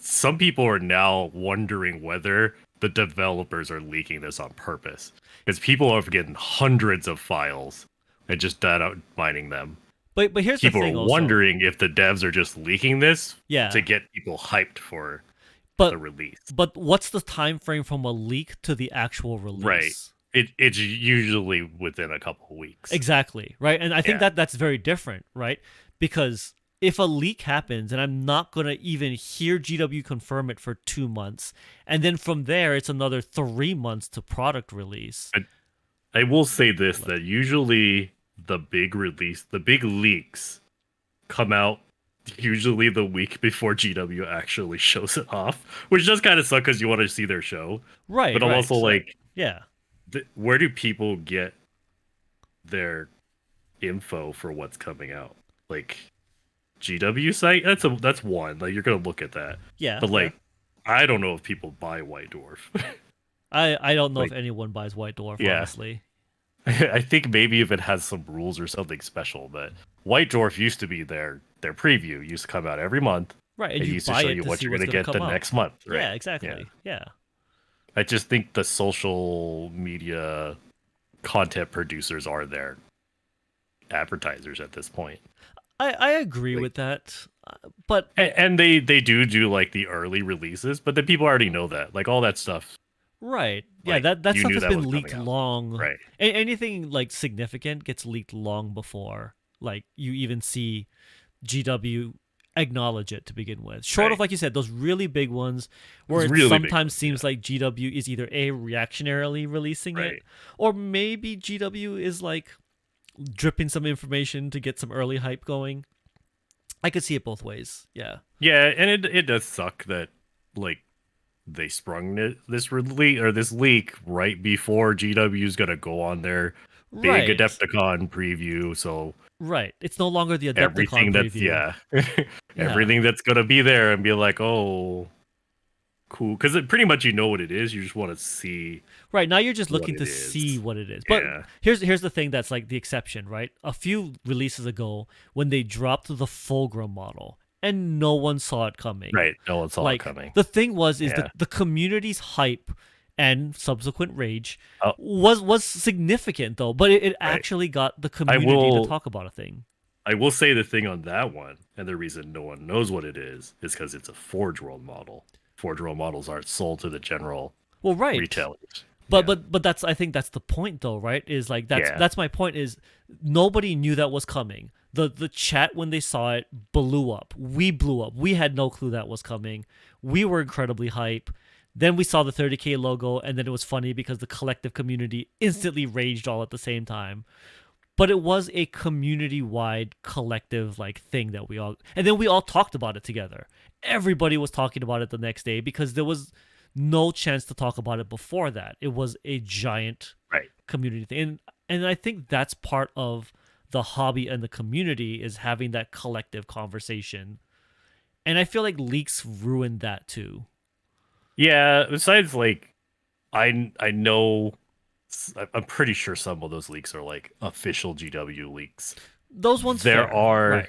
[SPEAKER 2] Some people are now wondering whether the developers are leaking this on purpose because people are getting hundreds of files and just data mining them.
[SPEAKER 1] But here's
[SPEAKER 2] People
[SPEAKER 1] the
[SPEAKER 2] are
[SPEAKER 1] thing also.
[SPEAKER 2] wondering if the devs are just leaking this
[SPEAKER 1] Yeah.
[SPEAKER 2] to get people hyped for
[SPEAKER 1] But
[SPEAKER 2] the release.
[SPEAKER 1] but what's the time frame from a leak to the actual release?
[SPEAKER 2] Right. It's usually within a couple of weeks.
[SPEAKER 1] Exactly. Right. And I think
[SPEAKER 2] Yeah.
[SPEAKER 1] that's very different, right? Because if a leak happens and I'm not going to even hear GW confirm it for 2 months, and then from there it's another 3 months to product release.
[SPEAKER 2] I will say this, that usually the big leaks come out usually the week before GW actually shows it off, which does kind of suck because you want to see their show.
[SPEAKER 1] Right.
[SPEAKER 2] But I'm
[SPEAKER 1] right.
[SPEAKER 2] also like,
[SPEAKER 1] Yeah.
[SPEAKER 2] where do people get their info for what's coming out? Like, GW site? That's one. Like, you're gonna look at that.
[SPEAKER 1] Yeah.
[SPEAKER 2] But like,
[SPEAKER 1] yeah.
[SPEAKER 2] I don't know if people buy White Dwarf.
[SPEAKER 1] I don't know
[SPEAKER 2] like,
[SPEAKER 1] if anyone buys White Dwarf,
[SPEAKER 2] yeah.
[SPEAKER 1] honestly.
[SPEAKER 2] I think maybe if it has some rules or something special, but White Dwarf used to be their preview used to come out every month.
[SPEAKER 1] Right,
[SPEAKER 2] It
[SPEAKER 1] and you
[SPEAKER 2] used to
[SPEAKER 1] buy
[SPEAKER 2] show
[SPEAKER 1] it
[SPEAKER 2] you
[SPEAKER 1] to
[SPEAKER 2] what
[SPEAKER 1] see
[SPEAKER 2] you're
[SPEAKER 1] what's
[SPEAKER 2] gonna
[SPEAKER 1] going
[SPEAKER 2] get
[SPEAKER 1] to
[SPEAKER 2] the
[SPEAKER 1] come out.
[SPEAKER 2] next month. Right?
[SPEAKER 1] Yeah, exactly. Yeah.
[SPEAKER 2] I just think the social media content producers are their advertisers at this point.
[SPEAKER 1] I agree
[SPEAKER 2] Like,
[SPEAKER 1] with that, but
[SPEAKER 2] and they do like the early releases, but then people already know that, like all that stuff.
[SPEAKER 1] right, yeah,
[SPEAKER 2] Like,
[SPEAKER 1] that
[SPEAKER 2] you
[SPEAKER 1] stuff
[SPEAKER 2] knew
[SPEAKER 1] has
[SPEAKER 2] that
[SPEAKER 1] been
[SPEAKER 2] was
[SPEAKER 1] leaked
[SPEAKER 2] coming out.
[SPEAKER 1] long.
[SPEAKER 2] Right.
[SPEAKER 1] Anything like significant gets leaked long before, like you even see GW acknowledge it to begin with. Short of
[SPEAKER 2] Right.
[SPEAKER 1] like you said, those really big ones where
[SPEAKER 2] Those
[SPEAKER 1] it
[SPEAKER 2] really big
[SPEAKER 1] sometimes
[SPEAKER 2] ones,
[SPEAKER 1] seems like GW is either reactionarily releasing
[SPEAKER 2] Right.
[SPEAKER 1] it, or maybe GW is like dripping some information to get some early hype going. I could see it both ways. Yeah.
[SPEAKER 2] Yeah, and it does suck that like they sprung this release or this leak right before GW's gonna go on their big
[SPEAKER 1] Right.
[SPEAKER 2] Adepticon preview. So
[SPEAKER 1] Right. It's no longer the Adepticon
[SPEAKER 2] everything
[SPEAKER 1] preview.
[SPEAKER 2] that's everything that's gonna be there and be like, oh, cool because pretty much you know what it is. You just want to see
[SPEAKER 1] Right, now you're just
[SPEAKER 2] what
[SPEAKER 1] looking
[SPEAKER 2] it
[SPEAKER 1] to see
[SPEAKER 2] is.
[SPEAKER 1] what it is. But
[SPEAKER 2] Yeah.
[SPEAKER 1] here's the thing that's like the exception, right? A few releases ago when they dropped the Fulgrim model and no one saw it coming.
[SPEAKER 2] Right. No one saw it
[SPEAKER 1] Like
[SPEAKER 2] coming.
[SPEAKER 1] the thing was is
[SPEAKER 2] Yeah.
[SPEAKER 1] the community's hype and subsequent rage
[SPEAKER 2] Oh,
[SPEAKER 1] was significant though, but it
[SPEAKER 2] right.
[SPEAKER 1] actually got the
[SPEAKER 2] I
[SPEAKER 1] community to
[SPEAKER 2] will.
[SPEAKER 1] talk about a thing.
[SPEAKER 2] I will say the thing on that one, and the reason no one knows what it is because it's a Forge World model. Forge World models aren't sold to the general
[SPEAKER 1] Well, right.
[SPEAKER 2] retailers.
[SPEAKER 1] But
[SPEAKER 2] Yeah.
[SPEAKER 1] but but that's I think that's the point though, right? Is like
[SPEAKER 2] Yeah.
[SPEAKER 1] that's my point is nobody knew that was coming. The chat when they saw it blew up. We blew up. We had no clue that was coming. We were incredibly hype. Then we saw the 30K logo and then it was funny because the collective community instantly raged all at the same time. But it was a community-wide collective like thing that we all and then we all talked about it together. Everybody was talking about it the next day because there was no chance to talk about it before that. It was a giant
[SPEAKER 2] Right.
[SPEAKER 1] community thing. And I think that's part of the hobby and the community is having that collective conversation. And I feel like leaks ruined that too.
[SPEAKER 2] Yeah. Besides, like, I know. I'm pretty sure some of those leaks are like official GW leaks.
[SPEAKER 1] Those ones
[SPEAKER 2] There
[SPEAKER 1] fair,
[SPEAKER 2] are
[SPEAKER 1] right?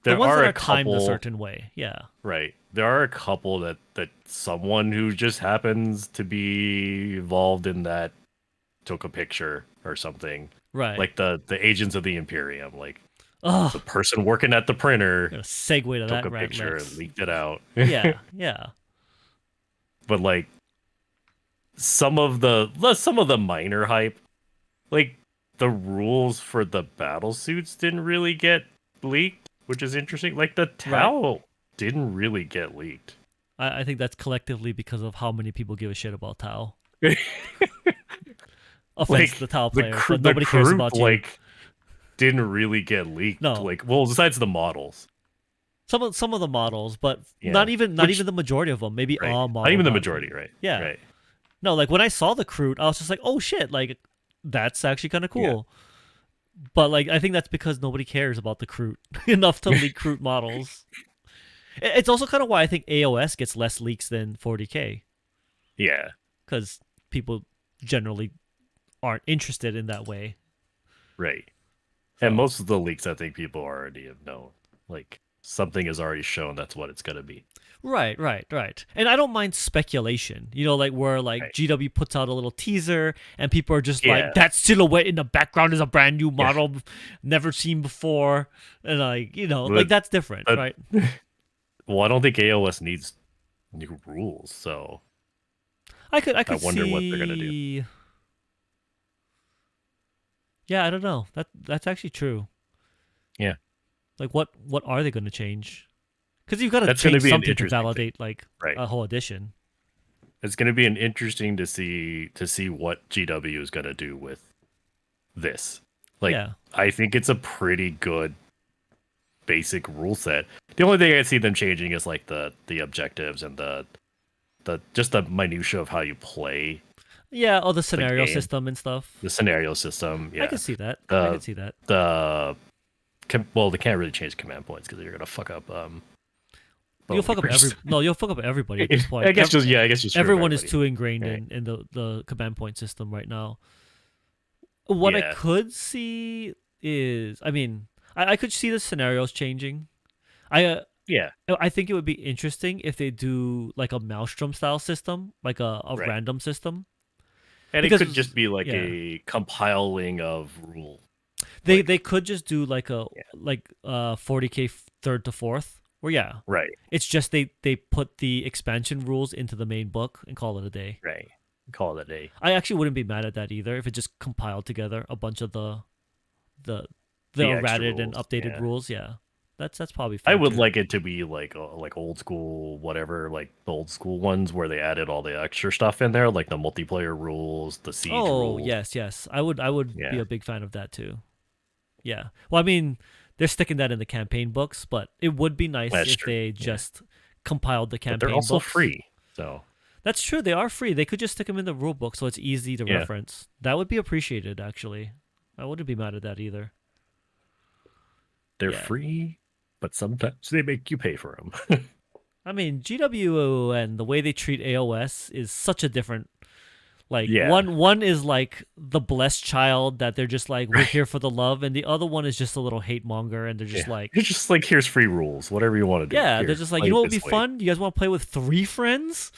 [SPEAKER 1] The
[SPEAKER 2] there
[SPEAKER 1] ones
[SPEAKER 2] are
[SPEAKER 1] that
[SPEAKER 2] a
[SPEAKER 1] are timed a
[SPEAKER 2] couple.
[SPEAKER 1] certain way, yeah,
[SPEAKER 2] Right. There are a couple that someone who just happens to be involved in that took a picture or something.
[SPEAKER 1] right.
[SPEAKER 2] Like the agents of the Imperium, like the
[SPEAKER 1] Ugh,
[SPEAKER 2] person working at the printer
[SPEAKER 1] gonna segue to
[SPEAKER 2] took
[SPEAKER 1] that
[SPEAKER 2] a
[SPEAKER 1] rant
[SPEAKER 2] picture and
[SPEAKER 1] next.
[SPEAKER 2] leaked it out.
[SPEAKER 1] Yeah, yeah,
[SPEAKER 2] But like some of the minor hype, like the rules for the battle suits didn't really get leaked, which is interesting. Like the
[SPEAKER 1] right.
[SPEAKER 2] Tau didn't really get leaked.
[SPEAKER 1] I think that's collectively because of how many people give a shit about Tao. Offense to
[SPEAKER 2] Like
[SPEAKER 1] the Tao players, but
[SPEAKER 2] the
[SPEAKER 1] nobody cares
[SPEAKER 2] crew
[SPEAKER 1] about you.
[SPEAKER 2] like didn't really get leaked.
[SPEAKER 1] No,
[SPEAKER 2] Like, well, besides the models,
[SPEAKER 1] some of the models, but
[SPEAKER 2] yeah.
[SPEAKER 1] not
[SPEAKER 2] Which
[SPEAKER 1] even the majority of them. Maybe
[SPEAKER 2] right,
[SPEAKER 1] all
[SPEAKER 2] not
[SPEAKER 1] models
[SPEAKER 2] even the
[SPEAKER 1] got
[SPEAKER 2] majority,
[SPEAKER 1] leaked.
[SPEAKER 2] right,
[SPEAKER 1] Yeah,
[SPEAKER 2] right,
[SPEAKER 1] no, like when I saw the Kroot, I was just like, oh shit, like that's actually kind of
[SPEAKER 2] yeah.
[SPEAKER 1] cool. But like I think that's because nobody cares about the Kroot enough to leak Kroot models. It's also kind of why I think AOS gets less leaks than 40K
[SPEAKER 2] Yeah,
[SPEAKER 1] because people generally aren't interested in that way.
[SPEAKER 2] right. And
[SPEAKER 1] So
[SPEAKER 2] most of the leaks, I think people already have known. Like something is already shown. That's what it's gonna be.
[SPEAKER 1] right. And I don't mind speculation. You know, like where like
[SPEAKER 2] Right.
[SPEAKER 1] GW puts out a little teaser and people are just like,
[SPEAKER 2] Yeah.
[SPEAKER 1] that silhouette in the background is a brand new
[SPEAKER 2] Yeah.
[SPEAKER 1] model never seen before. And like, like
[SPEAKER 2] But
[SPEAKER 1] that's different,
[SPEAKER 2] but
[SPEAKER 1] right?
[SPEAKER 2] well, I don't think AOS needs new rules, so
[SPEAKER 1] I
[SPEAKER 2] I
[SPEAKER 1] could
[SPEAKER 2] wonder what they're gonna do.
[SPEAKER 1] see. Yeah, I don't know. That's actually true.
[SPEAKER 2] Yeah,
[SPEAKER 1] Like what are they going to change? Because you've got to
[SPEAKER 2] that's gonna
[SPEAKER 1] change
[SPEAKER 2] be an
[SPEAKER 1] something to
[SPEAKER 2] interesting thing,
[SPEAKER 1] validate like
[SPEAKER 2] right?
[SPEAKER 1] a whole edition.
[SPEAKER 2] It's gonna be an interesting to see what GW is gonna do with this. Like,
[SPEAKER 1] Yeah.
[SPEAKER 2] I think it's a pretty good basic rule set. The only thing I see them changing is like the objectives and the just the minutia of how you play
[SPEAKER 1] Yeah, all the
[SPEAKER 2] the
[SPEAKER 1] scenario
[SPEAKER 2] game,
[SPEAKER 1] system and stuff.
[SPEAKER 2] the scenario system.
[SPEAKER 1] I
[SPEAKER 2] Yeah,
[SPEAKER 1] can see that. I can
[SPEAKER 2] the
[SPEAKER 1] see that.
[SPEAKER 2] the well, they can't really change command points because you're gonna fuck up
[SPEAKER 1] You'll
[SPEAKER 2] bone
[SPEAKER 1] fuck up
[SPEAKER 2] reapers.
[SPEAKER 1] you'll fuck up everybody at this point.
[SPEAKER 2] I guess just yeah, I guess just screw
[SPEAKER 1] Everyone is
[SPEAKER 2] everybody.
[SPEAKER 1] too ingrained
[SPEAKER 2] Right.
[SPEAKER 1] in the command point system right now. What I
[SPEAKER 2] Yeah,
[SPEAKER 1] could see is, I mean, I could see the scenarios changing. I I think it would be interesting if they do like a Maelstrom style system, like a
[SPEAKER 2] right.
[SPEAKER 1] random system.
[SPEAKER 2] And it could
[SPEAKER 1] Because
[SPEAKER 2] just be like
[SPEAKER 1] yeah,
[SPEAKER 2] a compiling of rule.
[SPEAKER 1] they
[SPEAKER 2] Like
[SPEAKER 1] they could just do like a
[SPEAKER 2] yeah,
[SPEAKER 1] 40K third to fourth, where yeah,
[SPEAKER 2] right,
[SPEAKER 1] it's just they put the expansion rules into the main book and call it a day.
[SPEAKER 2] right. Call it a day.
[SPEAKER 1] I actually wouldn't be mad at that either if it just compiled together a bunch of the the
[SPEAKER 2] The extra
[SPEAKER 1] errated and
[SPEAKER 2] rules.
[SPEAKER 1] updated
[SPEAKER 2] Yeah.
[SPEAKER 1] rules. Yeah, that's probably
[SPEAKER 2] I
[SPEAKER 1] fair
[SPEAKER 2] would
[SPEAKER 1] too.
[SPEAKER 2] like it to be like old school, whatever, like the old school ones where they added all the extra stuff in there, like the multiplayer rules, the siege
[SPEAKER 1] Oh
[SPEAKER 2] rules.
[SPEAKER 1] yes. I would be
[SPEAKER 2] Yeah,
[SPEAKER 1] a big fan of that too. Yeah. Well, I mean, they're sticking that in the campaign books, but it would be nice
[SPEAKER 2] that's
[SPEAKER 1] if
[SPEAKER 2] true.
[SPEAKER 1] they
[SPEAKER 2] Yeah,
[SPEAKER 1] just compiled the
[SPEAKER 2] but they're
[SPEAKER 1] campaign
[SPEAKER 2] also
[SPEAKER 1] books.
[SPEAKER 2] free, so
[SPEAKER 1] That's true. They are free. They could just stick them in the rule book so it's easy to
[SPEAKER 2] yeah,
[SPEAKER 1] reference. That would be appreciated, actually. I wouldn't be mad at that either.
[SPEAKER 2] they're
[SPEAKER 1] Yeah.
[SPEAKER 2] free, but sometimes they make you pay for them.
[SPEAKER 1] I mean, GW and the way they treat AOS is such a different. Like
[SPEAKER 2] Yeah.
[SPEAKER 1] one is like the blessed child that they're just like we're
[SPEAKER 2] Right.
[SPEAKER 1] here for the love, and the other one is just a little hate monger, and they're just
[SPEAKER 2] Yeah.
[SPEAKER 1] like
[SPEAKER 2] It's just like here's free rules. Whatever you want to do.
[SPEAKER 1] yeah, they're
[SPEAKER 2] Here,
[SPEAKER 1] just like
[SPEAKER 2] play
[SPEAKER 1] you know
[SPEAKER 2] it
[SPEAKER 1] what would be
[SPEAKER 2] this way.
[SPEAKER 1] fun? You guys want to play with 3 friends?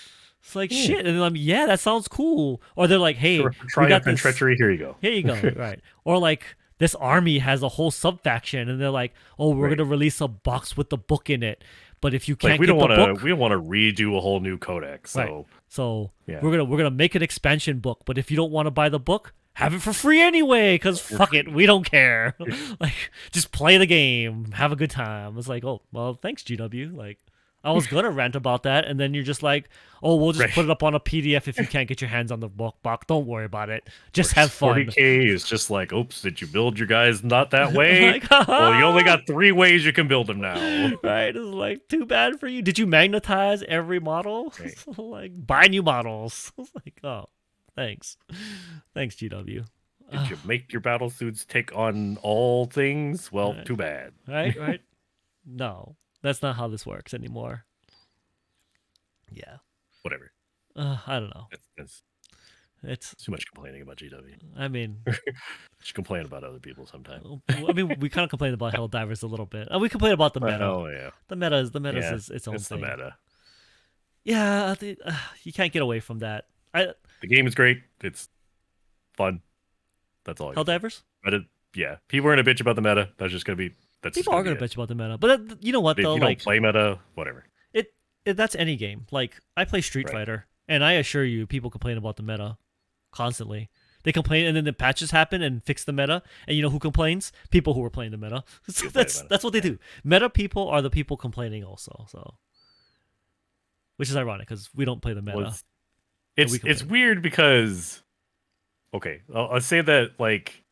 [SPEAKER 1] It's like
[SPEAKER 2] Yeah.
[SPEAKER 1] shit, and then I'm yeah, that sounds cool. Or they're like, hey, we got
[SPEAKER 2] Triumph and
[SPEAKER 1] this.
[SPEAKER 2] treachery. Here you go.
[SPEAKER 1] Here you go, right? Or like this army has a whole sub faction, and they're like, oh, we're
[SPEAKER 2] Right.
[SPEAKER 1] gonna release a box with the book in it, but if you
[SPEAKER 2] Like
[SPEAKER 1] can't
[SPEAKER 2] we
[SPEAKER 1] get
[SPEAKER 2] don't
[SPEAKER 1] the
[SPEAKER 2] want to.
[SPEAKER 1] book,
[SPEAKER 2] We don't want to redo a whole new codex. So
[SPEAKER 1] right? So
[SPEAKER 2] yeah.
[SPEAKER 1] we're gonna make an expansion book, but if you don't want to buy the book, have it for free anyway, because fuck it, we don't care. Like just play the game, have a good time. It's like, oh well, thanks GW. Like I was gonna rant about that, and then you're just like, oh, we'll just
[SPEAKER 2] Right.
[SPEAKER 1] put it up on a PDF if you can't get your hands on the book. Don't worry about it. Just have fun.
[SPEAKER 2] 40K is just like, oops, did you build your guys not that way?
[SPEAKER 1] Like,
[SPEAKER 2] Well, you only got 3 ways you can build them now.
[SPEAKER 1] right? It's like too bad for you. Did you magnetize every model?
[SPEAKER 2] Right.
[SPEAKER 1] Like buy new models. It's like, oh, thanks GW.
[SPEAKER 2] Did you make your battle suits take on all things? Well,
[SPEAKER 1] Right.
[SPEAKER 2] too bad.
[SPEAKER 1] Right. No, that's not how this works anymore. Yeah.
[SPEAKER 2] Whatever.
[SPEAKER 1] I don't know.
[SPEAKER 2] That's
[SPEAKER 1] It's.
[SPEAKER 2] too much complaining about GW.
[SPEAKER 1] I mean,
[SPEAKER 2] Just complain about other people sometimes.
[SPEAKER 1] we kind of complained about Helldivers a little bit. We complain about the meta.
[SPEAKER 2] Oh yeah,
[SPEAKER 1] The meta is
[SPEAKER 2] yeah,
[SPEAKER 1] its own
[SPEAKER 2] it's the
[SPEAKER 1] thing.
[SPEAKER 2] meta.
[SPEAKER 1] Yeah, you can't get away from that.
[SPEAKER 2] The game is great. It's fun. That's all.
[SPEAKER 1] Helldivers.
[SPEAKER 2] Yeah, people are gonna bitch about the meta. That's just gonna be.
[SPEAKER 1] People are gonna bitch about the meta, but you know what
[SPEAKER 2] If
[SPEAKER 1] though?
[SPEAKER 2] you
[SPEAKER 1] Like
[SPEAKER 2] don't play meta, whatever.
[SPEAKER 1] that's any game. Like I play Street
[SPEAKER 2] Right.
[SPEAKER 1] Fighter, and I assure you, people complain about the meta constantly. They complain, and then the patches happen and fix the meta. And you know who complains? People who are playing the meta. So
[SPEAKER 2] People play the meta.
[SPEAKER 1] that's what they do. Meta people are the people complaining also. So, which is ironic because we don't play the meta.
[SPEAKER 2] Well,
[SPEAKER 1] we
[SPEAKER 2] it's
[SPEAKER 1] complain.
[SPEAKER 2] weird because okay, I'll say that like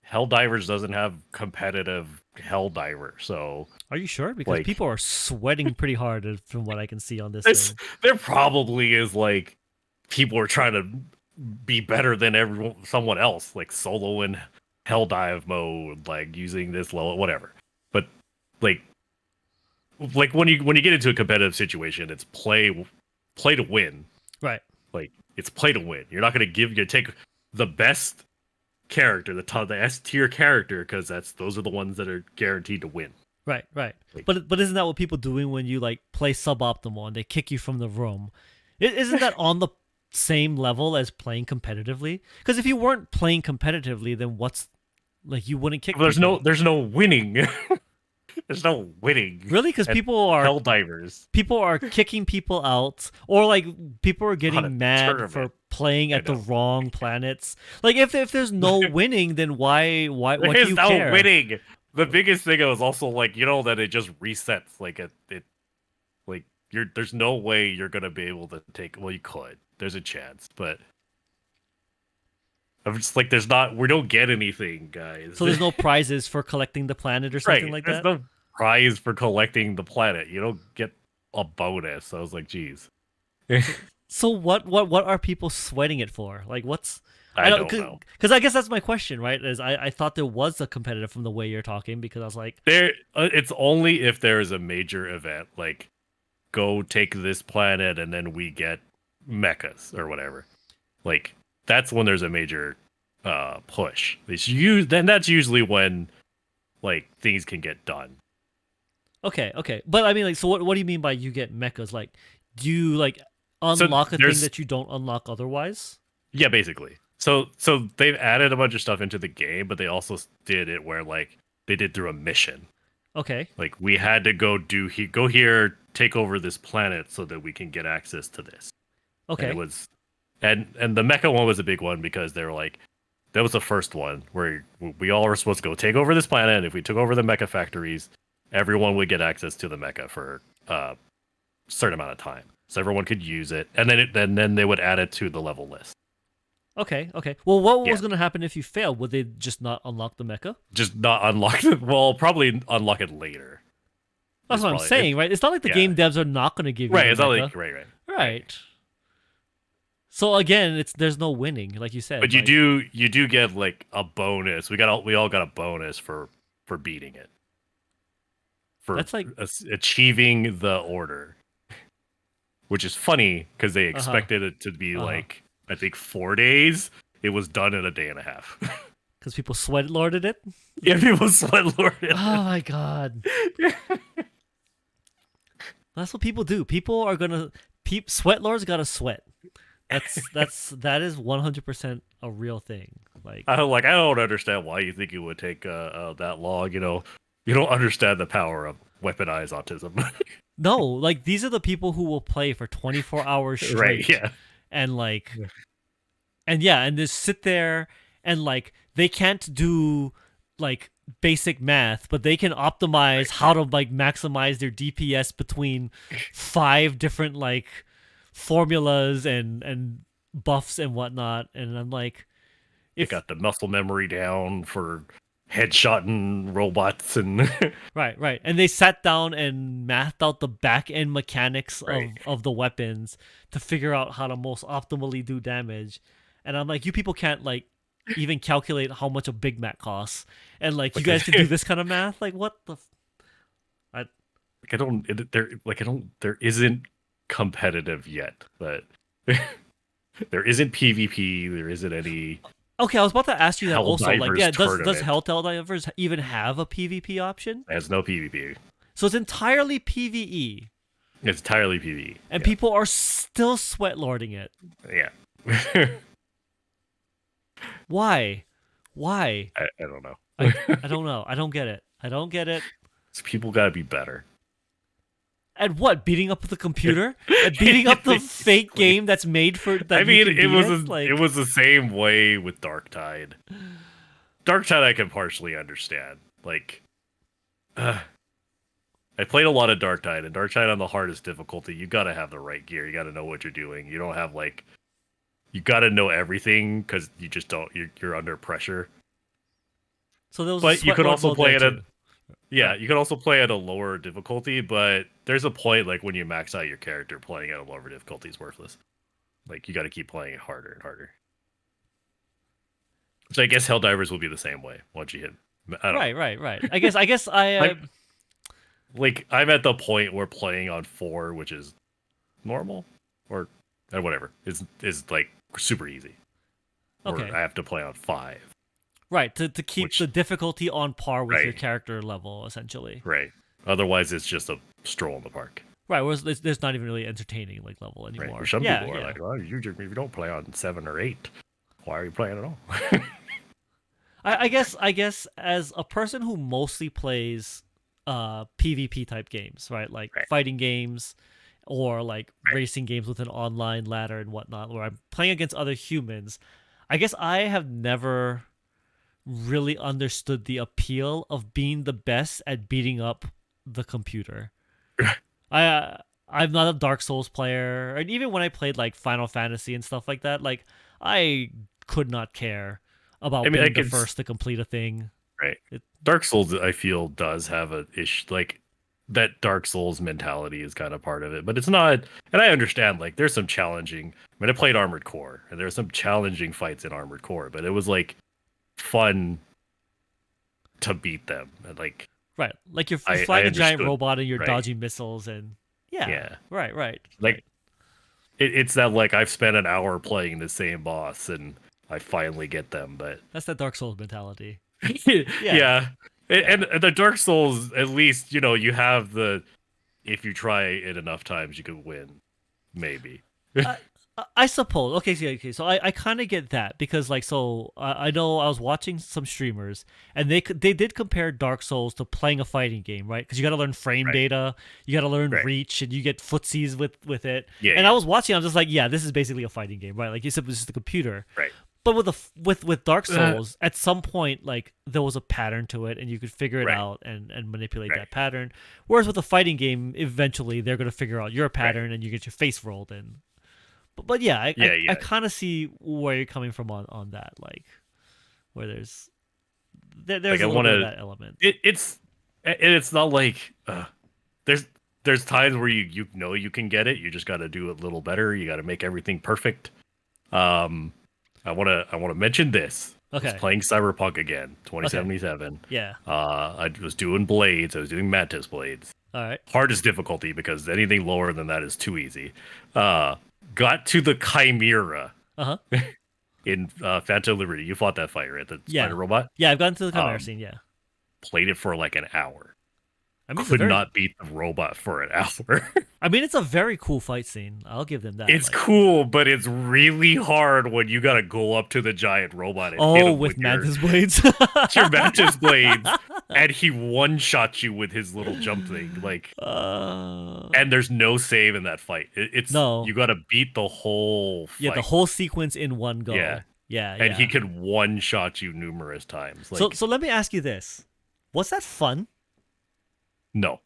[SPEAKER 2] Helldivers doesn't have competitive Helldiver, so
[SPEAKER 1] Are you sure? Because
[SPEAKER 2] like
[SPEAKER 1] people are sweating pretty hard from what I can see on this thing.
[SPEAKER 2] there probably is like people are trying to be better than someone else, like solo in Helldive mode, like using this level, whatever. But like when you get into a competitive situation, it's play to win.
[SPEAKER 1] Right.
[SPEAKER 2] Like it's play to win. You're not gonna take the best character, the S tier character, because those are the ones that are guaranteed to win.
[SPEAKER 1] Right.
[SPEAKER 2] Like-
[SPEAKER 1] But isn't that what people doing when you like play suboptimal and they kick you from the room? Isn't that on the same level as playing competitively? Because if you weren't playing competitively, then what's like you wouldn't kick.
[SPEAKER 2] There's
[SPEAKER 1] people.
[SPEAKER 2] no winning. There's no winning.
[SPEAKER 1] Really, because
[SPEAKER 2] at
[SPEAKER 1] people are
[SPEAKER 2] Helldivers.
[SPEAKER 1] kicking people out, or like people are
[SPEAKER 2] On a
[SPEAKER 1] getting mad
[SPEAKER 2] tournament.
[SPEAKER 1] for playing
[SPEAKER 2] I
[SPEAKER 1] at the
[SPEAKER 2] know.
[SPEAKER 1] wrong planets. Like if there's no winning, then why what do
[SPEAKER 2] There's
[SPEAKER 1] you
[SPEAKER 2] no
[SPEAKER 1] care?
[SPEAKER 2] winning. The biggest thing is also like that it just resets. Like it like there's no way you're gonna be able to take. Well, you could. There's a chance, but I'm just like we don't get anything, guys.
[SPEAKER 1] So there's no prizes for collecting the planet or something
[SPEAKER 2] right.
[SPEAKER 1] like
[SPEAKER 2] There's
[SPEAKER 1] that.
[SPEAKER 2] no prize for collecting the planet. You don't get a bonus. I was like, geez.
[SPEAKER 1] So what are people sweating it for? Like what's
[SPEAKER 2] I don't know.
[SPEAKER 1] Because I guess that's my question, right? Is I thought there was a competitive from the way you're talking because I was like,
[SPEAKER 2] It's only if there is a major event, like go take this planet and then we get mechas or whatever. Like that's when there's a major push. Then that's usually when like things can get done.
[SPEAKER 1] okay, but I mean like, so what do you mean by you get mechas? Like, do you like unlock a thing
[SPEAKER 2] there's-
[SPEAKER 1] that you don't unlock otherwise?
[SPEAKER 2] Yeah, basically. So they've added a bunch of stuff into the game, but they also did it where like they did through a mission.
[SPEAKER 1] Okay,
[SPEAKER 2] Like we had to go here, take over this planet so that we can get access to this.
[SPEAKER 1] okay,
[SPEAKER 2] And it was, and the mecha one was a big one because they were like, that was the first one where we all were supposed to go take over this planet. And if we took over the mecha factories, everyone would get access to the mecha for a certain amount of time, so everyone could use it. And then they would add it to the level list.
[SPEAKER 1] okay. Well, what was
[SPEAKER 2] Yeah.
[SPEAKER 1] going to happen if you failed? Would they just not unlock the mecha?
[SPEAKER 2] Just not unlock it. Well, probably unlock it later.
[SPEAKER 1] That's
[SPEAKER 2] It's
[SPEAKER 1] what I'm
[SPEAKER 2] probably-
[SPEAKER 1] saying, right? It's not like the
[SPEAKER 2] yeah.
[SPEAKER 1] game devs are not going to give you
[SPEAKER 2] Right.
[SPEAKER 1] the
[SPEAKER 2] It's not
[SPEAKER 1] mecha.
[SPEAKER 2] like right.
[SPEAKER 1] Right. So again, there's no winning, like you said.
[SPEAKER 2] But
[SPEAKER 1] like,
[SPEAKER 2] you do get like a bonus. We all got a bonus for beating it. For
[SPEAKER 1] That's like-
[SPEAKER 2] achieving the order. which is funny because they
[SPEAKER 1] Uh-huh.
[SPEAKER 2] expected it to be
[SPEAKER 1] Uh-huh.
[SPEAKER 2] like I think 4 days. It was done in a day and a half.
[SPEAKER 1] Because people sweat lorded it.
[SPEAKER 2] Yeah, people sweat lord
[SPEAKER 1] Oh my god. That's what people do. People are gonna sweat lords gotta sweat. That is 100% a real thing. Like
[SPEAKER 2] I don't understand why you think it would take that long. You don't understand the power of weaponized autism.
[SPEAKER 1] no, like these are the people who will play for 24 hours
[SPEAKER 2] Right?
[SPEAKER 1] straight
[SPEAKER 2] Yeah.
[SPEAKER 1] and like and yeah, and just sit there and like they can't do like basic math, but they can optimize
[SPEAKER 2] Right.
[SPEAKER 1] how to like maximize their DPS between five different like formulas and buffs and whatnot. And I'm like,
[SPEAKER 2] They
[SPEAKER 1] if
[SPEAKER 2] got the muscle memory down for headshotting robots and
[SPEAKER 1] right, and they sat down and mathed out the back end mechanics
[SPEAKER 2] right.
[SPEAKER 1] of the weapons to figure out how to most optimally do damage. And I'm like, you people can't like even calculate how much a Big Mac costs, and like you
[SPEAKER 2] Like
[SPEAKER 1] guys can do this kind of math. Like what the? I,
[SPEAKER 2] I don't there like I don't there isn't competitive yet, but there isn't PvP, there isn't any
[SPEAKER 1] okay, I was about to ask you that also. Like,
[SPEAKER 2] Helldivers
[SPEAKER 1] yeah, does
[SPEAKER 2] tournament.
[SPEAKER 1] Helldivers even have a PvP option?
[SPEAKER 2] It has no PvP.
[SPEAKER 1] So it's entirely PvE,
[SPEAKER 2] It's entirely PvE.
[SPEAKER 1] and people are still sweat lording it.
[SPEAKER 2] Yeah. Yeah.
[SPEAKER 1] Why? Why?
[SPEAKER 2] I don't know.
[SPEAKER 1] I don't know. I don't get it. I don't get it.
[SPEAKER 2] People gotta be better.
[SPEAKER 1] And what? Beating up the computer? And beating up the fake
[SPEAKER 2] Basically.
[SPEAKER 1] game that's made for that
[SPEAKER 2] I
[SPEAKER 1] you
[SPEAKER 2] mean,
[SPEAKER 1] can beat it? Like,
[SPEAKER 2] it was the same way with Darktide. Darktide I can partially understand. Like, I played a lot of Darktide, and Darktide on the hardest difficulty, you gotta have the right gear. You gotta know what you're doing. You don't have like, you gotta know everything because you just don't. You're under pressure.
[SPEAKER 1] so there was a
[SPEAKER 2] But you
[SPEAKER 1] sweat
[SPEAKER 2] could
[SPEAKER 1] lord
[SPEAKER 2] also
[SPEAKER 1] mode there
[SPEAKER 2] play at a
[SPEAKER 1] too.
[SPEAKER 2] yeah,
[SPEAKER 1] Right.
[SPEAKER 2] you can also play at a lower difficulty. But there's a point like when you max out your character, playing at a lower difficulty is worthless. Like you got to keep playing it harder and harder. So I guess Helldivers will be the same way once you hit. I don't know.
[SPEAKER 1] Right. I guess I
[SPEAKER 2] I'm like I'm at the point where playing on 4, which is normal, or whatever, is like super easy. Or
[SPEAKER 1] okay.
[SPEAKER 2] I have to play on 5,
[SPEAKER 1] Right, to keep
[SPEAKER 2] which
[SPEAKER 1] the difficulty on par with your
[SPEAKER 2] right,
[SPEAKER 1] character level, essentially.
[SPEAKER 2] right. Otherwise, it's just a stroll in the park.
[SPEAKER 1] Right, whereas there's not even really entertaining like level
[SPEAKER 2] Right. For
[SPEAKER 1] anymore.
[SPEAKER 2] some
[SPEAKER 1] Yeah,
[SPEAKER 2] people are
[SPEAKER 1] yeah.
[SPEAKER 2] like, well, if you don't play on 7 or 8, why are you playing at all?
[SPEAKER 1] I guess as a person who mostly plays PvP type games, right? Like
[SPEAKER 2] Right.
[SPEAKER 1] fighting games or like
[SPEAKER 2] Right.
[SPEAKER 1] racing games with an online ladder and whatnot, where I'm playing against other humans. I guess I have never really understood the appeal of being the best at beating up the computer. I'm not a Dark Souls player, and even when I played like Final Fantasy and stuff like that, like I could not care
[SPEAKER 2] I
[SPEAKER 1] about
[SPEAKER 2] mean, I
[SPEAKER 1] being the
[SPEAKER 2] can
[SPEAKER 1] first to complete a thing.
[SPEAKER 2] right.
[SPEAKER 1] It,
[SPEAKER 2] Dark Souls, I feel, does have a ish like that. Dark Souls mentality is kind of part of it, but it's not. And I understand, like, there's some challenging. I mean, I played Armored Core, and there's some challenging fights in Armored Core, but it was like fun to beat them. And like,
[SPEAKER 1] right, like you're
[SPEAKER 2] I
[SPEAKER 1] flying a giant
[SPEAKER 2] understood,
[SPEAKER 1] robot and you're
[SPEAKER 2] right?
[SPEAKER 1] dodging missiles, and yeah,
[SPEAKER 2] Yeah,
[SPEAKER 1] right.
[SPEAKER 2] like it's that like I've spent an hour playing the same boss, and I finally get them, but
[SPEAKER 1] That's that Dark Souls mentality. Yeah,
[SPEAKER 2] yeah.
[SPEAKER 1] yeah.
[SPEAKER 2] And the Dark Souls, at least, you have the if you try it enough times, you could win. Maybe.
[SPEAKER 1] I, I suppose. Okay. So I kind of get that because like so I know I was watching some streamers and they did compare Dark Souls to playing a fighting game, right? Because you got to learn frame
[SPEAKER 2] Right.
[SPEAKER 1] data, you got to learn
[SPEAKER 2] Right.
[SPEAKER 1] reach, and you get footsies with it.
[SPEAKER 2] Yeah.
[SPEAKER 1] And I
[SPEAKER 2] Yeah.
[SPEAKER 1] was watching, I was just like, yeah, this is basically a fighting game, right? Like you said, it was just a computer.
[SPEAKER 2] Right.
[SPEAKER 1] But with Dark
[SPEAKER 2] Uh,
[SPEAKER 1] Souls, at some point, like there was a pattern to it, and you could figure it
[SPEAKER 2] right.
[SPEAKER 1] out and manipulate
[SPEAKER 2] Right.
[SPEAKER 1] that pattern. Whereas with a fighting game, eventually they're gonna figure out your
[SPEAKER 2] Right.
[SPEAKER 1] pattern, and you get your face rolled in. But yeah,
[SPEAKER 2] Yeah.
[SPEAKER 1] I
[SPEAKER 2] Yeah.
[SPEAKER 1] kind of see where you're coming from on that, like where there's
[SPEAKER 2] Like I
[SPEAKER 1] a little
[SPEAKER 2] want
[SPEAKER 1] bit of
[SPEAKER 2] to.
[SPEAKER 1] that element.
[SPEAKER 2] It's not like there's times where you can get it. You just got to do it a little better. You got to make everything perfect. Um, I want to mention this. I was
[SPEAKER 1] Okay,
[SPEAKER 2] playing Cyberpunk again,
[SPEAKER 1] okay,
[SPEAKER 2] 2077.
[SPEAKER 1] yeah,
[SPEAKER 2] I was doing blades. I was doing Mantis blades.
[SPEAKER 1] All right.
[SPEAKER 2] Hardest difficulty because anything lower than that is too easy. Uh, got to the Chimera
[SPEAKER 1] Uh huh.
[SPEAKER 2] in Phantom Liberty. You fought that fight, right? The spider
[SPEAKER 1] Yeah.
[SPEAKER 2] robot.
[SPEAKER 1] Yeah, I've gotten to the Chimera
[SPEAKER 2] Um,
[SPEAKER 1] scene. Yeah.
[SPEAKER 2] played it for like an hour.
[SPEAKER 1] I mean, it's a
[SPEAKER 2] Could
[SPEAKER 1] very,
[SPEAKER 2] not beat the robot for an hour.
[SPEAKER 1] I mean, it's a very cool fight scene. I'll give them that.
[SPEAKER 2] It's
[SPEAKER 1] Like,
[SPEAKER 2] cool, but it's really hard when you gotta go up to the giant robot and hit
[SPEAKER 1] oh,
[SPEAKER 2] him
[SPEAKER 1] with
[SPEAKER 2] with your
[SPEAKER 1] Mantis blades.
[SPEAKER 2] your mantis blades, and he one shots you with his little jump thing. Like, and there's no save in that fight. It's
[SPEAKER 1] no.
[SPEAKER 2] you gotta beat the whole
[SPEAKER 1] Yeah, the
[SPEAKER 2] fight.
[SPEAKER 1] whole sequence in one go.
[SPEAKER 2] Yeah.
[SPEAKER 1] Yeah,
[SPEAKER 2] And
[SPEAKER 1] yeah.
[SPEAKER 2] he could one shot you numerous times. Like,
[SPEAKER 1] So let me ask you this: was that fun?
[SPEAKER 2] no,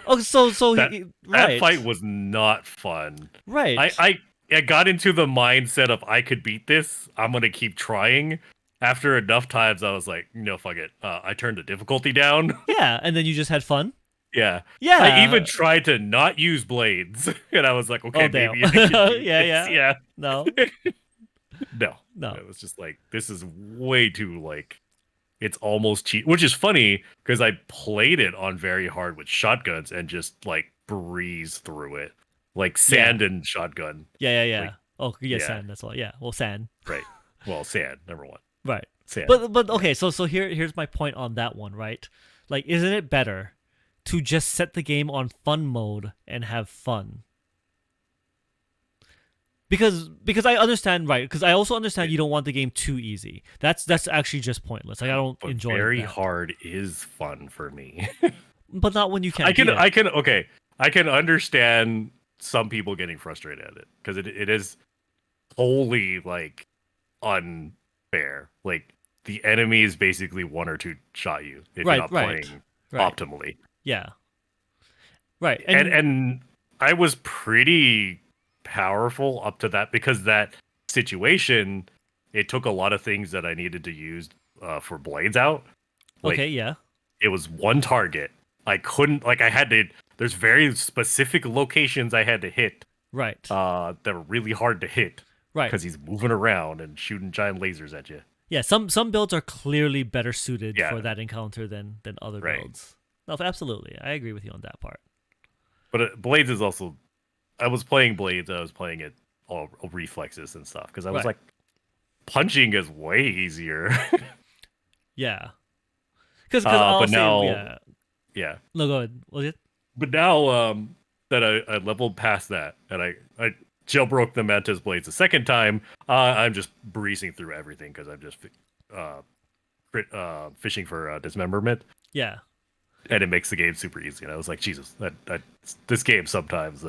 [SPEAKER 1] Oh, so
[SPEAKER 2] that
[SPEAKER 1] he,
[SPEAKER 2] that
[SPEAKER 1] right,
[SPEAKER 2] fight was not fun.
[SPEAKER 1] right.
[SPEAKER 2] I got into the mindset of I could beat this. I'm gonna keep trying. After enough times, I was like, no, fuck it. I turned the difficulty down.
[SPEAKER 1] Yeah, and then you just had fun.
[SPEAKER 2] Yeah.
[SPEAKER 1] Yeah.
[SPEAKER 2] I even tried to not use blades, and I was like, okay,
[SPEAKER 1] Oh damn.
[SPEAKER 2] maybe I can do
[SPEAKER 1] Yeah,
[SPEAKER 2] this.
[SPEAKER 1] yeah. No,
[SPEAKER 2] No.
[SPEAKER 1] no.
[SPEAKER 2] It was just like, this is way too, like, it's almost cheat, which is funny because I played it on very hard with shotguns and just, like, breeze through it. Like, sand and shotgun.
[SPEAKER 1] Yeah, yeah, yeah.
[SPEAKER 2] Like,
[SPEAKER 1] Oh, yeah,
[SPEAKER 2] yeah.
[SPEAKER 1] sand. That's all. Yeah, well, sand.
[SPEAKER 2] Right. Well, sand, number one.
[SPEAKER 1] Right.
[SPEAKER 2] Sand.
[SPEAKER 1] But okay. So here's my point on that one. Right. Like, isn't it better to just set the game on fun mode and have fun? Because I understand, right? Because I also understand you don't want the game too easy. That's actually just pointless. Like, I don't
[SPEAKER 2] But
[SPEAKER 1] enjoy
[SPEAKER 2] very
[SPEAKER 1] that.
[SPEAKER 2] hard is fun for me.
[SPEAKER 1] But not when you can't.
[SPEAKER 2] I can understand some people getting frustrated at it because it is wholly like unfair. Like the enemy is basically one or two shot you if
[SPEAKER 1] Right,
[SPEAKER 2] you're not
[SPEAKER 1] right,
[SPEAKER 2] playing
[SPEAKER 1] right.
[SPEAKER 2] optimally.
[SPEAKER 1] Yeah. Right.
[SPEAKER 2] And I was pretty powerful up to that because that situation it took a lot of things that I needed to use for blades out. Like,
[SPEAKER 1] okay. Yeah.
[SPEAKER 2] it was one target. I couldn't like I had to. There's very specific locations I had to hit
[SPEAKER 1] Right.
[SPEAKER 2] that were really hard to hit
[SPEAKER 1] Right.
[SPEAKER 2] because he's moving around and shooting giant lasers at you.
[SPEAKER 1] Yeah. Some builds are clearly better suited
[SPEAKER 2] Yeah.
[SPEAKER 1] for that encounter than other
[SPEAKER 2] Right.
[SPEAKER 1] builds. No, absolutely. I agree with you on that part.
[SPEAKER 2] But Blades is also. I was playing Blades. I was playing it all reflexes and stuff because I was
[SPEAKER 1] Right.
[SPEAKER 2] like, punching is way easier.
[SPEAKER 1] Yeah. Because
[SPEAKER 2] But now,
[SPEAKER 1] yeah.
[SPEAKER 2] yeah.
[SPEAKER 1] No, go ahead. Was it?
[SPEAKER 2] But now that I leveled past that and I jailbroke the Mantis Blades a second time, I'm just breezing through everything because I'm just fishing for dismemberment,
[SPEAKER 1] Yeah.
[SPEAKER 2] and it makes the game super easy. And I was like, Jesus, this game sometimes.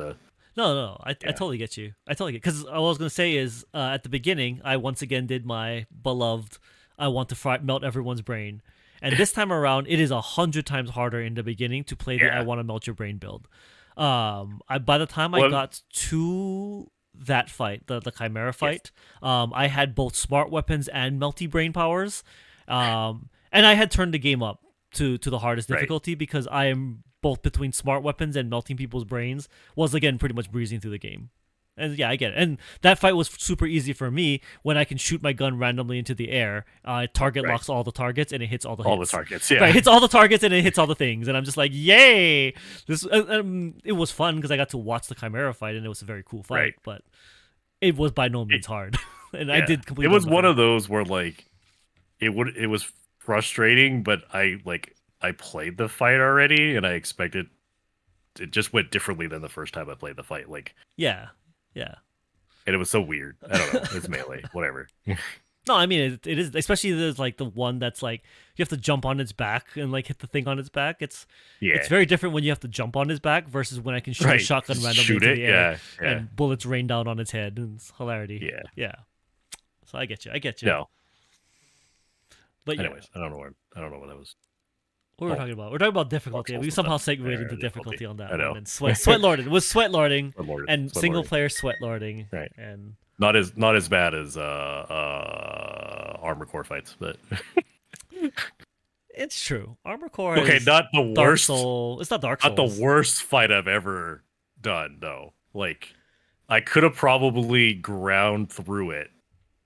[SPEAKER 1] No. I
[SPEAKER 2] Yeah.
[SPEAKER 1] totally get you. I totally get. Because what I was gonna say is, at the beginning, I once again did my beloved. I want to melt everyone's brain, and this time around, it is 100 times harder in the beginning to play the
[SPEAKER 2] Yeah.
[SPEAKER 1] I want to melt your brain build. By the time I
[SPEAKER 2] Well-
[SPEAKER 1] got to that fight, the Chimera fight, I had both smart weapons and melty brain powers, and I had turned the game up to the hardest
[SPEAKER 2] Right.
[SPEAKER 1] difficulty because I am both between smart weapons and melting people's brains. Was again pretty much breezing through the game. And yeah, I get it. And that fight was super easy for me when I can shoot my gun randomly into the air. Target
[SPEAKER 2] Right.
[SPEAKER 1] locks all the targets and it hits all the
[SPEAKER 2] all
[SPEAKER 1] hits.
[SPEAKER 2] the targets. Yeah.
[SPEAKER 1] Right, it hits all the targets and it hits all the things, and I'm just like, yay! This it was fun because I got to watch the Chimera fight, and it was a very cool fight.
[SPEAKER 2] Right.
[SPEAKER 1] But it was by no means hard, and I
[SPEAKER 2] Yeah.
[SPEAKER 1] did complete.
[SPEAKER 2] It was one of those where like it was frustrating, but I played the fight already, and I expected it just went differently than the first time I played the fight. Like,
[SPEAKER 1] yeah.
[SPEAKER 2] and it was so weird. I don't know. It's melee, whatever.
[SPEAKER 1] No, I mean it is, especially there's like the one that's like you have to jump on its back and like hit the thing on its back. It's very different when you have to jump on his back versus when I can shoot a shotgun
[SPEAKER 2] Just
[SPEAKER 1] randomly
[SPEAKER 2] shoot
[SPEAKER 1] into
[SPEAKER 2] it.
[SPEAKER 1] the air
[SPEAKER 2] Yeah.
[SPEAKER 1] and bullets rain down on its head, and it's hilarity.
[SPEAKER 2] Yeah.
[SPEAKER 1] So I get you.
[SPEAKER 2] No.
[SPEAKER 1] But yeah,
[SPEAKER 2] Anyways, I don't know what that was.
[SPEAKER 1] what were we talking about? We're talking about difficulty.
[SPEAKER 2] Dark
[SPEAKER 1] We
[SPEAKER 2] Souls
[SPEAKER 1] somehow
[SPEAKER 2] stuff.
[SPEAKER 1] segued
[SPEAKER 2] Yeah,
[SPEAKER 1] into
[SPEAKER 2] difficulty.
[SPEAKER 1] difficulty on that
[SPEAKER 2] I know.
[SPEAKER 1] one. And sweatlording. It was sweatlording
[SPEAKER 2] Sweatlord-
[SPEAKER 1] and
[SPEAKER 2] Sweatlording.
[SPEAKER 1] single player sweatlording.
[SPEAKER 2] Right.
[SPEAKER 1] And
[SPEAKER 2] Not as bad as Armor Core fights, but
[SPEAKER 1] it's true. Armor Core
[SPEAKER 2] okay,
[SPEAKER 1] is
[SPEAKER 2] not the
[SPEAKER 1] Dark
[SPEAKER 2] worst.
[SPEAKER 1] Soul. It's not Dark Souls.
[SPEAKER 2] Not the worst fight I've ever done, though. Like, I could have probably ground through it.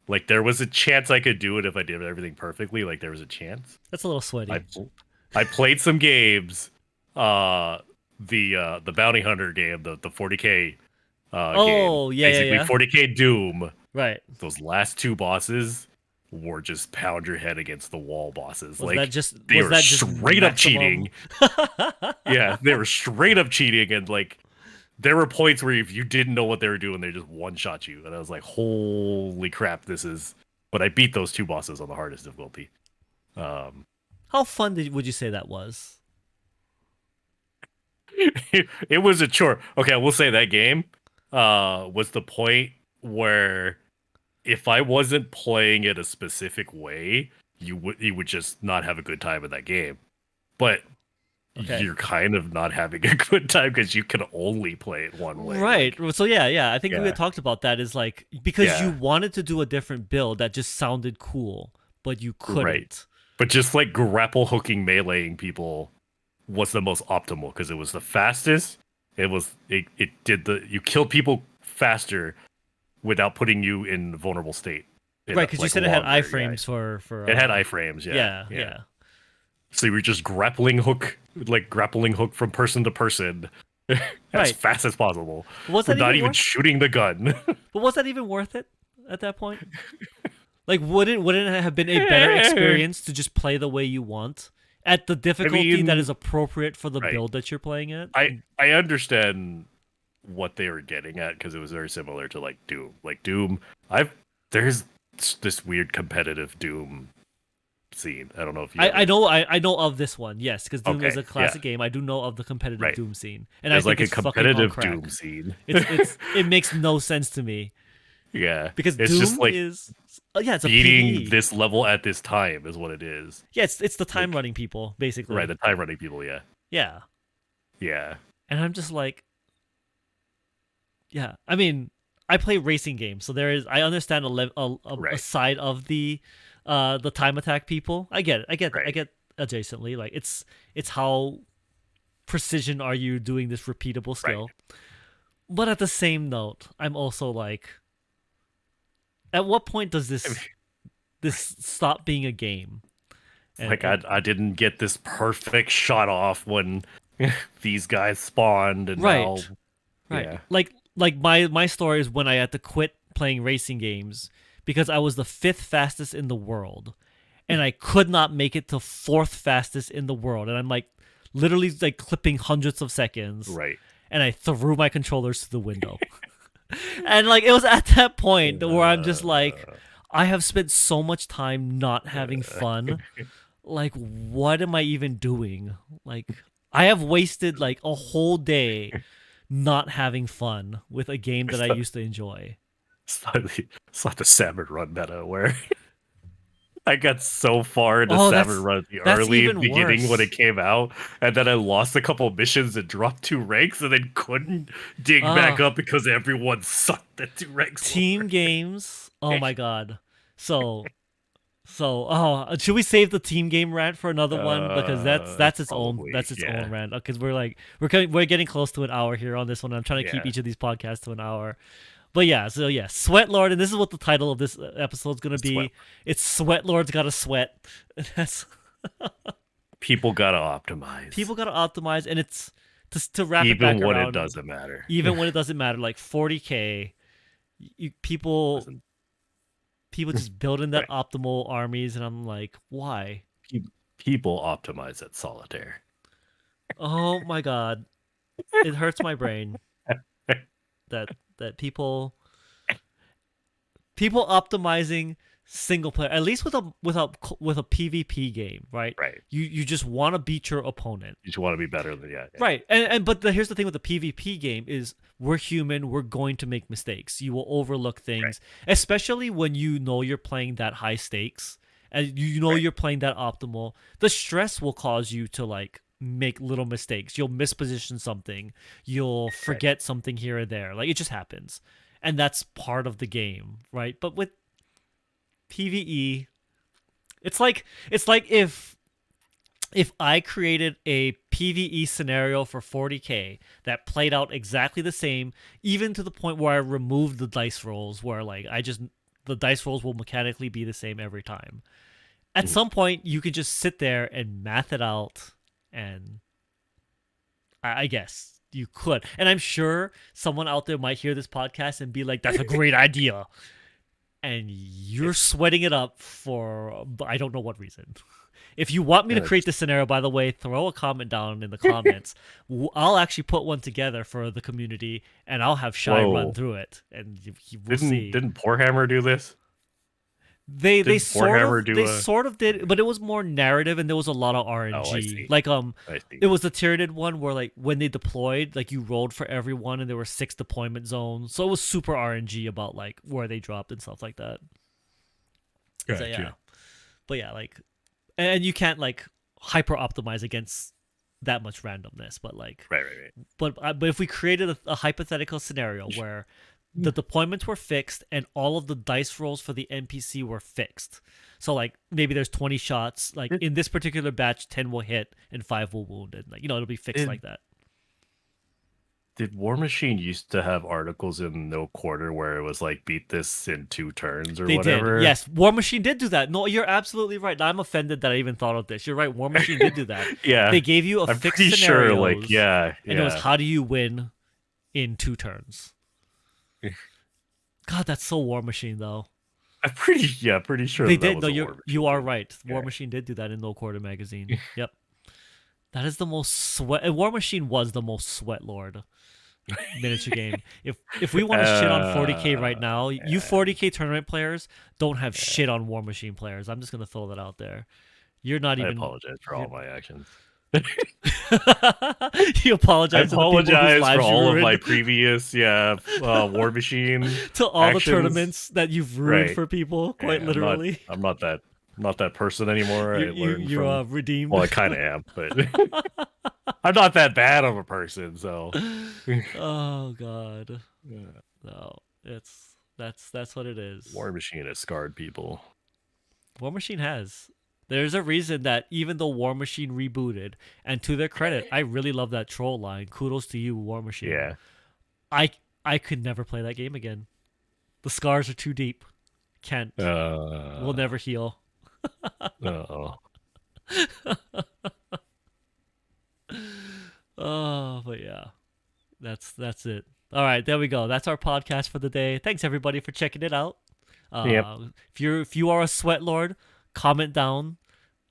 [SPEAKER 2] Like, there was a chance I could do it if I did everything perfectly. Like, there was a chance.
[SPEAKER 1] That's a little sweaty.
[SPEAKER 2] I played some games, the bounty hunter game, the 40K game,
[SPEAKER 1] Oh, yeah, yeah,
[SPEAKER 2] basically
[SPEAKER 1] yeah.
[SPEAKER 2] 40K Doom.
[SPEAKER 1] Right.
[SPEAKER 2] Those last two bosses were just pound your head against the wall bosses.
[SPEAKER 1] Was that
[SPEAKER 2] Like
[SPEAKER 1] just
[SPEAKER 2] they
[SPEAKER 1] was
[SPEAKER 2] were
[SPEAKER 1] that just
[SPEAKER 2] straight up
[SPEAKER 1] maximum?
[SPEAKER 2] cheating. Yeah, they were straight up cheating, and like there were points where if you didn't know what they were doing, they just one shot you, and I was like, "Holy crap, this is!" But I beat those two bosses on the hardest difficulty. Um,
[SPEAKER 1] How fun would you say that was?
[SPEAKER 2] it was a chore. Okay, I will say that game was the point where if I wasn't playing it a specific way, you would just not have a good time in that game. But
[SPEAKER 1] Okay.
[SPEAKER 2] you're kind of not having a good time because you can only play it one way.
[SPEAKER 1] Right.
[SPEAKER 2] Like,
[SPEAKER 1] So yeah, yeah. I think we had
[SPEAKER 2] yeah,
[SPEAKER 1] talked about that is like because you
[SPEAKER 2] yeah,
[SPEAKER 1] wanted to do a different build that just sounded cool, but you
[SPEAKER 2] right.
[SPEAKER 1] couldn't.
[SPEAKER 2] But just like grapple hooking meleeing people was the most optimal because it was the fastest. It did the you killed people faster without putting you in vulnerable state.
[SPEAKER 1] Right, because you
[SPEAKER 2] Like
[SPEAKER 1] said it had
[SPEAKER 2] longer, yeah.
[SPEAKER 1] iframes for
[SPEAKER 2] It had iframes, yeah,
[SPEAKER 1] yeah,
[SPEAKER 2] yeah.
[SPEAKER 1] yeah.
[SPEAKER 2] So you were just grappling hook from person to person as
[SPEAKER 1] Right.
[SPEAKER 2] fast as possible.
[SPEAKER 1] But was
[SPEAKER 2] We're
[SPEAKER 1] that
[SPEAKER 2] not
[SPEAKER 1] even
[SPEAKER 2] even
[SPEAKER 1] worth
[SPEAKER 2] shooting the gun.
[SPEAKER 1] but was that even worth it at that point? Like wouldn't it have been a better experience to just play the way you want at the
[SPEAKER 2] I
[SPEAKER 1] difficulty that
[SPEAKER 2] mean,
[SPEAKER 1] is appropriate for the
[SPEAKER 2] right.
[SPEAKER 1] build that you're playing at?
[SPEAKER 2] I understand what they were getting at because it was very similar to like Doom. Like Doom, there's this weird competitive Doom scene. I don't know if you ever.
[SPEAKER 1] I know of this one, yes, because Doom is
[SPEAKER 2] Okay,
[SPEAKER 1] a
[SPEAKER 2] yeah,
[SPEAKER 1] classic game. I do know of the competitive
[SPEAKER 2] right.
[SPEAKER 1] Doom scene, and I
[SPEAKER 2] There's
[SPEAKER 1] think
[SPEAKER 2] like a
[SPEAKER 1] it's fucking on
[SPEAKER 2] competitive
[SPEAKER 1] crack.
[SPEAKER 2] Doom scene.
[SPEAKER 1] It makes no sense to me
[SPEAKER 2] Yeah,
[SPEAKER 1] because
[SPEAKER 2] it's just
[SPEAKER 1] Doom
[SPEAKER 2] like
[SPEAKER 1] is yeah, it's a
[SPEAKER 2] beating
[SPEAKER 1] PVE.
[SPEAKER 2] this level at this time is what it is.
[SPEAKER 1] Yeah, it's the time
[SPEAKER 2] Like,
[SPEAKER 1] running people
[SPEAKER 2] right,
[SPEAKER 1] basically.
[SPEAKER 2] the time running people. Yeah,
[SPEAKER 1] Yeah,
[SPEAKER 2] yeah,
[SPEAKER 1] and I'm just like, yeah. I mean, I play racing games, so there is I understand a
[SPEAKER 2] right,
[SPEAKER 1] side of the time attack people. I get it. I
[SPEAKER 2] right.
[SPEAKER 1] get adjacently like it's how precision are you doing this repeatable
[SPEAKER 2] Right.
[SPEAKER 1] skill. But at the same note, I'm also like, at what point does
[SPEAKER 2] I mean,
[SPEAKER 1] this stop being a game?
[SPEAKER 2] like
[SPEAKER 1] And
[SPEAKER 2] I didn't get this perfect shot off when these guys spawned, and now
[SPEAKER 1] right, right.
[SPEAKER 2] yeah,
[SPEAKER 1] Like my story is when I had to quit playing racing games because I was the fifth fastest in the world, and I could not make it to fourth fastest in the world, and I'm like literally like clipping hundreds of seconds,
[SPEAKER 2] right.
[SPEAKER 1] and I threw my controllers to the window. And like it was at that point where I'm just like,
[SPEAKER 2] Uh,
[SPEAKER 1] I have spent so much time not having fun. Like, what am I even doing? Like, I have wasted like a whole day not having fun with a game that I used to enjoy.
[SPEAKER 2] it's not the Salmon Run meta where I got so far into
[SPEAKER 1] Oh,
[SPEAKER 2] Salmon Run at the
[SPEAKER 1] that's
[SPEAKER 2] early
[SPEAKER 1] even
[SPEAKER 2] beginning when it
[SPEAKER 1] worse.
[SPEAKER 2] came out, and then I lost a couple missions and dropped two ranks, and then couldn't dig back
[SPEAKER 1] Uh,
[SPEAKER 2] up because everyone sucked at two ranks
[SPEAKER 1] team
[SPEAKER 2] lower.
[SPEAKER 1] games. Oh my god. So should we save the team game rant for another one because that's
[SPEAKER 2] Probably,
[SPEAKER 1] its
[SPEAKER 2] yeah,
[SPEAKER 1] own rant because we're getting close to an hour here on this one. I'm trying to keep
[SPEAKER 2] yeah.
[SPEAKER 1] each of these podcasts to an hour. But yeah, so yeah, Sweatlord, and this is what the title of this episode is gonna
[SPEAKER 2] It's what
[SPEAKER 1] be. It's Sweatlord's gotta sweat. That's
[SPEAKER 2] people gotta optimize,
[SPEAKER 1] people gotta optimize, and it's to wrap it
[SPEAKER 2] even
[SPEAKER 1] back
[SPEAKER 2] when it
[SPEAKER 1] around.
[SPEAKER 2] doesn't matter.
[SPEAKER 1] Even when it doesn't matter, like 40K, people
[SPEAKER 2] Listen,
[SPEAKER 1] just building that
[SPEAKER 2] right.
[SPEAKER 1] optimal armies, and I'm like, why?
[SPEAKER 2] People optimize at solitaire.
[SPEAKER 1] Oh my god, it hurts my brain that people optimizing single player, at least with a PvP game, right?
[SPEAKER 2] Right.
[SPEAKER 1] You just want to beat your opponent.
[SPEAKER 2] You just want to be better than yeah.
[SPEAKER 1] Right. But here's the thing with the PvP game is we're human, we're going to make mistakes. You will overlook
[SPEAKER 2] Right.
[SPEAKER 1] things, especially when you know you're playing that high stakes and you know
[SPEAKER 2] Right.
[SPEAKER 1] you're playing that optimal. The stress will cause you to like make little mistakes. You'll misposition something. You'll
[SPEAKER 2] Right.
[SPEAKER 1] forget something here or there. Like it just happens. And that's part of the game, right? But with PvE, it's like if I created a PvE scenario for 40K that played out exactly the same, even to the point where I removed the dice rolls, where like the dice rolls will mechanically be the same every time. At
[SPEAKER 2] Mhm.
[SPEAKER 1] some point, you could just sit there and math it out, and I guess you could. And I'm sure someone out there might hear this podcast and be like, that's a great idea. And you're sweating it up for I don't know what reason. If you want me to create this scenario, by the way, throw a comment down in the comments. I'll actually put one together for the community, and I'll have Shy run through it, and we'll see.
[SPEAKER 2] Didn't Poorhammer do this?
[SPEAKER 1] They sort of did, but it was more narrative, and there was a lot of RNG.
[SPEAKER 2] Oh, I see.
[SPEAKER 1] Like
[SPEAKER 2] I see.
[SPEAKER 1] it was the Tyranid one where like when they deployed, like you rolled for everyone, and there were 6 deployment zones, so it was super RNG about like where they dropped and stuff like that.
[SPEAKER 2] Gotcha.
[SPEAKER 1] So, yeah, but yeah, like, and you can't like hyper optimize against that much randomness, but like,
[SPEAKER 2] right.
[SPEAKER 1] But if we created a hypothetical scenario where the deployments were fixed and all of the dice rolls for the NPC were fixed. So like maybe there's 20 shots. Like in this particular batch, 10 will hit and 5 will wound. And like it'll be fixed like that.
[SPEAKER 2] Did War Machine used to have articles in No Quarter where it was like beat this in 2 turns or whatever?
[SPEAKER 1] Did. Yes, War Machine did do that. No, you're absolutely right. I'm offended that I even thought of this. You're right. War Machine did do that.
[SPEAKER 2] Yeah.
[SPEAKER 1] They gave you
[SPEAKER 2] I'm
[SPEAKER 1] fixed
[SPEAKER 2] pretty
[SPEAKER 1] scenario.
[SPEAKER 2] Sure, like, yeah.
[SPEAKER 1] And it was how do you win in 2 turns? God, that's so War Machine though.
[SPEAKER 2] I'm pretty sure
[SPEAKER 1] they did. No, you are right. War Machine did do that in No Quarter magazine. Yep. That is the most sweat. War Machine was the most Sweatlord miniature game. If we want to shit on 40K right now, you 40K tournament players don't have shit on War Machine players. I'm just gonna throw that out there. You're not even.
[SPEAKER 2] I apologize for all my actions.
[SPEAKER 1] You apologize.
[SPEAKER 2] I apologize for all of my previous War Machine
[SPEAKER 1] to all
[SPEAKER 2] actions.
[SPEAKER 1] The tournaments that you've ruined for people. Quite literally.
[SPEAKER 2] I'm not that person anymore.
[SPEAKER 1] You're redeemed.
[SPEAKER 2] Well, I kind of am, but I'm not that bad of a person. So.
[SPEAKER 1] Oh God. Yeah. No, that's what it is.
[SPEAKER 2] War Machine has scarred people.
[SPEAKER 1] War Machine has. There's a reason that even though War Machine rebooted, and to their credit, I really love that troll line. Kudos to you, War Machine.
[SPEAKER 2] Yeah.
[SPEAKER 1] I could never play that game again. The scars are too deep. Can't. We'll never heal.
[SPEAKER 2] Oh,
[SPEAKER 1] but yeah. That's it. All right, there we go. That's our podcast for the day. Thanks everybody for checking it out. If you are a Sweatlord, comment down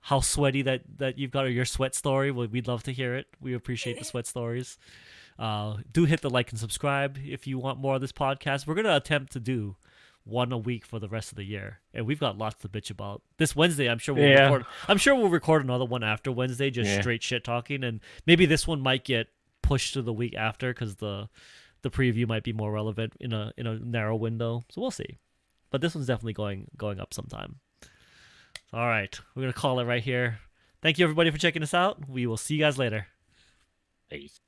[SPEAKER 1] how sweaty that you've got or your sweat story. We'd love to hear it. We appreciate the sweat stories. Do hit the like and subscribe if you want more of this podcast. We're gonna attempt to do one a week for the rest of the year, and we've got lots to bitch about. This Wednesday, I'm sure we'll record another one after Wednesday, just straight shit talking, and maybe this one might get pushed to the week after because the preview might be more relevant in a narrow window. So we'll see. But this one's definitely going up sometime. All right, we're going to call it right here. Thank you, everybody, for checking us out. We will see you guys later.
[SPEAKER 2] Peace.